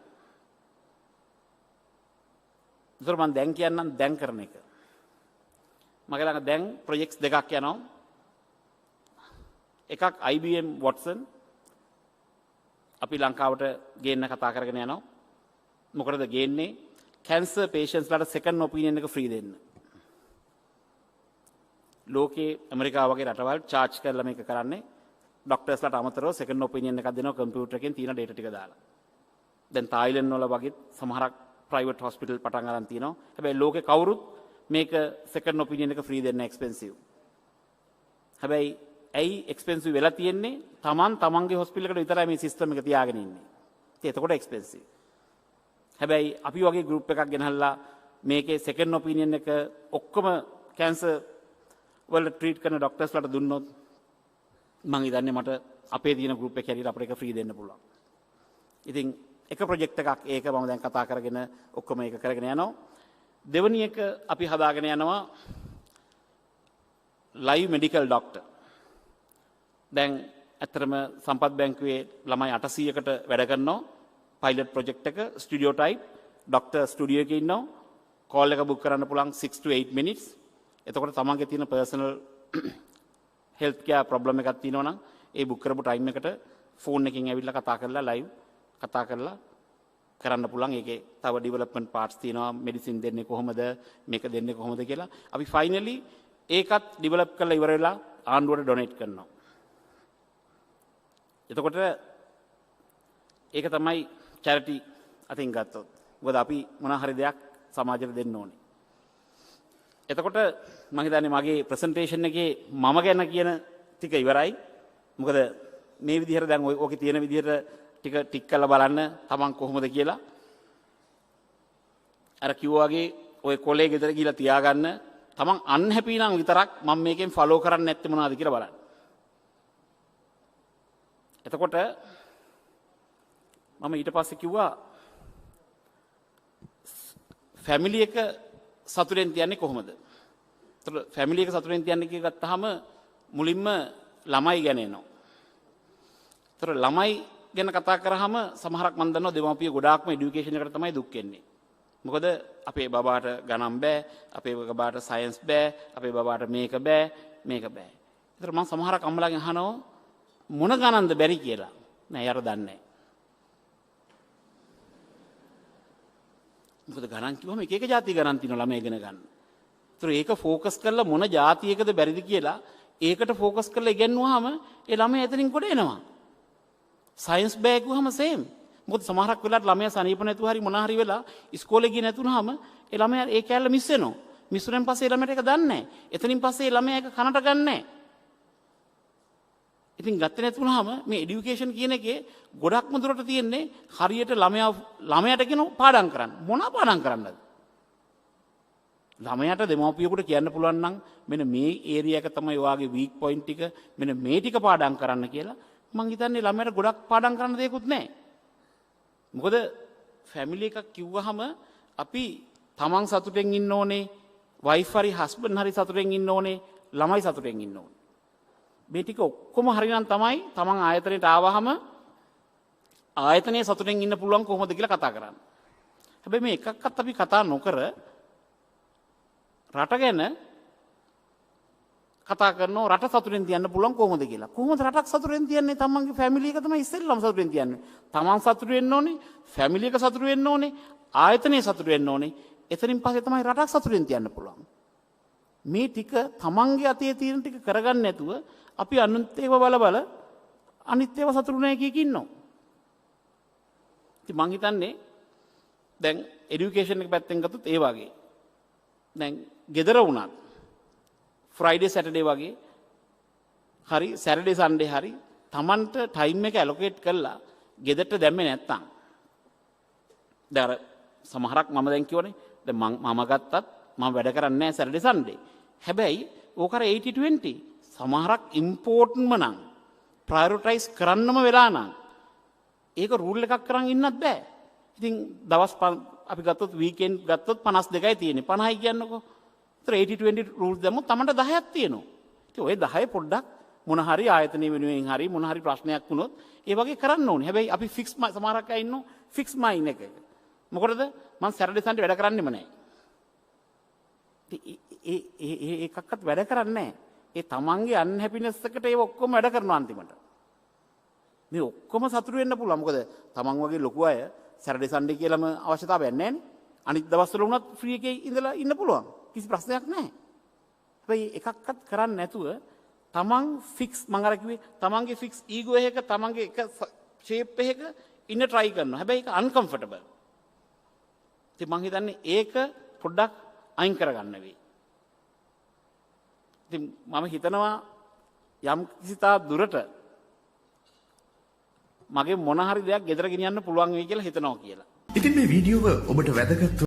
ඒතර මම දැන් කියන්නම් දැන් කරන එක. මගේ ළඟ දැන් ප්‍රොජෙක්ට්ස් දෙකක් යනවා. එකක් IBM Watson අපි ලංකාවට ගේන්න කතා කරගෙන යනවා. මොකටද ගේන්නේ? කැන්සර් පේෂන්ට්ස්ලාට සෙකන්ඩ් ඔපිනියන් එක ෆ්‍රී දෙන්න. ලෝකේ ඇමරිකාව වගේ රටවල් චාර්ජ් කරලා මේක කරන්නේ. ඩොක්ටර්ස්ලාට අමතරව සෙකන්ඩ් ඔපිනියන් එකක් දෙනවා කම්පියුටර් එකෙන් තියෙන ඩේටා ටික දාලා. දැන් තායිලන්ඩ් වල වගේ සමහරක් ප්‍රයිවට් හොස්පිටල් පටන් ගන්න තියෙනවා. හැබැයි ලෝකේ කවුරුත් මේක සෙකන්ඩ් ඔපිනියන් එක ෆ්‍රී දෙන්න එක්ස්පෙන්සිව්. හැබැයි ඇයි එක්ස්පෙන්සිව් වෙලා තියෙන්නේ? තමන්ගේ හොස්පිටල් එකට විතරයි මේ සිස්ටම් එක තියාගෙන ඉන්නේ. ඉතින් එතකොට එක්ස්පෙන්සිව්. හැබැයි අපි වගේ ගෲප් එකක් ගෙනහල්ලා මේකේ සෙකන්ඩ් ඔපිනියන් එක ඔක්කොම කැන්සර් වල ට්‍රීට් කරන ડોක්ටර්ස්ලාට දුන්නොත් මම හිතන්නේ මට අපේ තියෙන ගෲප් එකේ හැටියට අපිට ඒක ෆ්‍රී දෙන්න පුළුවන්. ඉතින් එක ප්‍රොජෙක්ට් එකක් ඒක මම දැන් කතා කරගෙන ඔක්කොම ඒක කරගෙන යනවා. දෙවැනි එක අපි හදාගෙන යනවා ලයිව් මෙඩිකල් ડોක්ටර්. දැන් ඇත්තටම සම්පත් බැංකුවේ ළමයි 800කට වැඩ කරනවා. පයිලට් ප්‍රොජෙක්ට් එක ස්ටුඩියෝ ටයිප් ડોක්ටර් ස්ටුඩියෝ එකේ ඉන්නවා. කෝල් එක බුක් කරන්න පුළුවන් 6 to 8 minutes. එතකොට තමන්ගේ තියෙන පර්සනල් හෙල්ත් කෙයාර් ප්‍රොබ්ලම් එකක් තියෙනවා නම් ඒ බුක් කරපු ටයිම් එකට ෆෝන් එකකින් ඇවිල්ලා කතා කරලා ලයිව් කතා කරලා කරන්න පුළුවන්. ඒකේ තව ඩෙවලොප්මන්ට් පාර්ට්ස් තියෙනවා. මෙඩිසින් දෙන්නේ කොහොමද, මේක දෙන්නේ කොහොමද කියලා. අපි ෆයිනලි ඒකත් ඩෙවලොප් කරලා ඉවර වෙලා ආණ්ඩුවට ඩොනේට් කරනවා. එතකොට ඒක තමයි චැරිටි අතින් ගත්තොත්. මොකද අපි මොන හරි දෙයක් සමාජයට දෙන්න ඕනේ. එතකොට මම හිතන්නේ මගේ ප්‍රසන්ටේෂන් එකේ මම ගැන කියන ටික ඉවරයි. මොකද මේ විදිහට දැන් ඔකේ තියෙන විදිහට ටික කරලා බලන්න තමන් කොහොමද කියලා. අර කිව්වා වගේ ඔය කොලේ ගෙදර ගිහලා තියාගන්න. තමන් අන්හැපි නම් විතරක් මම මේකෙන් ෆලෝ කරන්නේ නැත්තේ මොනවද කියලා බලන්න. එතකොට මම ඊට පස්සේ කිව්වා ෆැමිලි එක සතුටෙන් තියන්නේ කොහොමද? එතකොට ෆැමිලි එක සතුටෙන් තියන්නේ කියලා ගත්තාම මුලින්ම ළමයි ගැන එනවා. එතකොට ළමයි ගැන කතා කරාම සමහරක් මම දන්නවා දෙමාපිය ගොඩාක්ම এডুকেෂන් එකට තමයි දුක් වෙන්නේ. මොකද අපේ බබාට ගණන් බෑ, අපේ බබාට සයන්ස් බෑ, අපේ බබාට මේක බෑ, මේක බෑ. එතකොට මම සමහරක් අම්මලාගෙන් අහනවා මොන ගණන්ද බැරි කියලා. නෑ යාර දන්නේ නෑ. මොකද ගණන් කිව්වම එක එක જાති ගණන් තියෙනවා ළමයි ඉගෙන ගන්න. ඒතර ඒක ફોකස් කරලා මොන જાතියකද බැරිද කියලා ඒකට ફોකස් කරලා ඉගෙනුවාම ඒ ළමයා එතනින් කොට එනවා. සයන්ස් බෑ කිව්වම සේම්. මොකද සමහරක් වෙලාවට ළමයා සනීප නැතුව හරි මොනා හරි වෙලා ඉස්කෝලේ ගියේ නැතුනහම ඒ ළමයා ඒ කැලල මිස් වෙනවා. මිස් වුණාන් පස්සේ ඒ ළමයාට ඒක දන්නේ නැහැ. එතනින් පස්සේ ඒ ළමයා ඒක කනට ගන්නෑ නැහැ. ඉතින් ගත්තේ නැතුනහම මේ এডুকেෂන් කියන එකේ ගොඩක්ම දුරට තියෙන්නේ හරියට ළමයාට කියන පාඩම් කරන්න. මොනවා පාඩම් කරන්නද? ළමයාට දෙමව්පියෙකුට කියන්න පුළුවන් නම් මෙන්න මේ ඒරියා එක තමයි ඔයාගේ වීක් පොයින්ට් ටික මෙන්න මේ ටික පාඩම් කරන්න කියලා මං හිතන්නේ ළමයාට ගොඩක් පාඩම් කරන්න දෙයක්වත් නැහැ. මොකද ෆැමිලි එකක් කිව්වහම අපි තමන් සතුටෙන් ඉන්න ඕනේ, වයිෆ් හරි හස්බන්ඩ් හරි සතුටෙන් ඉන්න ඕනේ, ළමයි සතුටෙන් ඉන්න ඕනේ. මේ ටික ඔක්කොම හරිනම් තමයි තමන් ආයතනයට ආවහම ආයතනයේ සතුටෙන් ඉන්න පුළුවන් කොහොමද කියලා කතා කරන්නේ. හැබැයි මේ එකක්වත් අපි කතා නොකර රට ගැන කතා කරනවා රට සතුටෙන් තියන්න පුළුවන් කොහොමද කියලා. කොහොමද රටක් සතුටෙන් තියන්නේ? තමන්ගේ ෆැමිලි එක තමයි ඉස්සෙල්ලම සතුටෙන් තියන්නේ. තමන් සතුට වෙන්න ඕනේ, ෆැමිලි එක සතුට වෙන්න ඕනේ, ආයතනය සතුට වෙන්න ඕනේ. එතනින් පස්සේ තමයි රටක් සතුටෙන් තියන්න පුළුවන්. මේ ටික තමන්ගේ අතේ තියෙන ටික කරගන්න නැතුව අපි අනුත් ඒව බල අනිත් ඒවා සතුටු නැහැ කිය ඉන්නවා. ඉතින් මං හිතන්නේ දැන් এডুকেෂන් එක පැත්තෙන් ගත්තොත් ඒ වගේ. දැන් ගෙදර වුණත් ෆ්‍රයිඩේ සැටර්ඩේ වගේ හරි සැටර්ඩේ සන්ඩේ හරි Tamanට ටයිම් එක ඇලොකේට් කරලා ගෙදරට දැම්මේ නැත්තම් දැන් අර සමහරක් මම දැන් කියවනේ දැන් මම ගත්තත් මම වැඩ කරන්නේ නැහැ සැටර්ඩේ සන්ඩේ. හැබැයි ඕක අර 80-20 සමහරක් ඉම්පෝර්ටන්ට්ම නම් ප්‍රයොරිටයිස් කරන්නම වෙලා නම් ඒක රූල් එකක් කරන් ඉන්නත් බෑ. ඉතින් දවස් අපි ගත්තොත් වීකෙන්ඩ් ගත්තොත් 52යි තියෙන්නේ 50යි කියන්නකෝ. ඒතර 80-20 රූල්ස් දැම්මොත් Tamanට 10ක් තියෙනවා. ඉතින් ওই 10 පොඩ්ඩක් මොන හරි ආයතනය වෙනුවෙන් හරි මොන හරි ප්‍රශ්නයක් වුණොත් ඒ වගේ කරන්න ඕනේ. හැබැයි අපි ෆික්ස් සමහරක් අය ඉන්නෝ ෆික්ස් මයින් එකක. මොකටද මම සැටර්ඩේ සන්ඩේ වැඩ කරන්නෙම නැහැ. ඒ එකක්වත් වැඩ කරන්නේ නැහැ. ඒ තමන්ගේ අන්හැපිනස් එකට ඒ ඔක්කොම වැඩ කරනවා අන්තිමට. මේ ඔක්කොම සතුටු වෙන්න පුළුවන්. මොකද තමන් වගේ ලොකු අය සැටර්ඩේ සන්ඩේ කියලාම අවශ්‍යතාවයක් නැහැ නේ. අනිත් දවස්වල වුණත් ෆ්‍රී එකේ ඉඳලා ඉන්න පුළුවන්. කිසි ප්‍රශ්නයක් නැහැ. හැබැයි එකක්වත් කරන්නේ නැතුව තමන් ෆික්ස් මම අර කිව්වේ තමන්ගේ ෆික්ස් ඊගෝ එකක තමන්ගේ එක ෂේප් එකක ඉන්න try කරනවා. හැබැයි ඒක uncomfortable. ඉතින් මං හිතන්නේ ඒක පොඩ්ඩක් අයින් කරගන්න වෙයි. ඉතින් මම හිතනවා යම් කිසි තා දුරට මගේ මොන හරි දෙයක් ගෙදර ගෙනියන්න පුළුවන් වෙයි කියලා හිතනවා කියලා. ඉතින් මේ වීඩියෝව ඔබට වැදගත්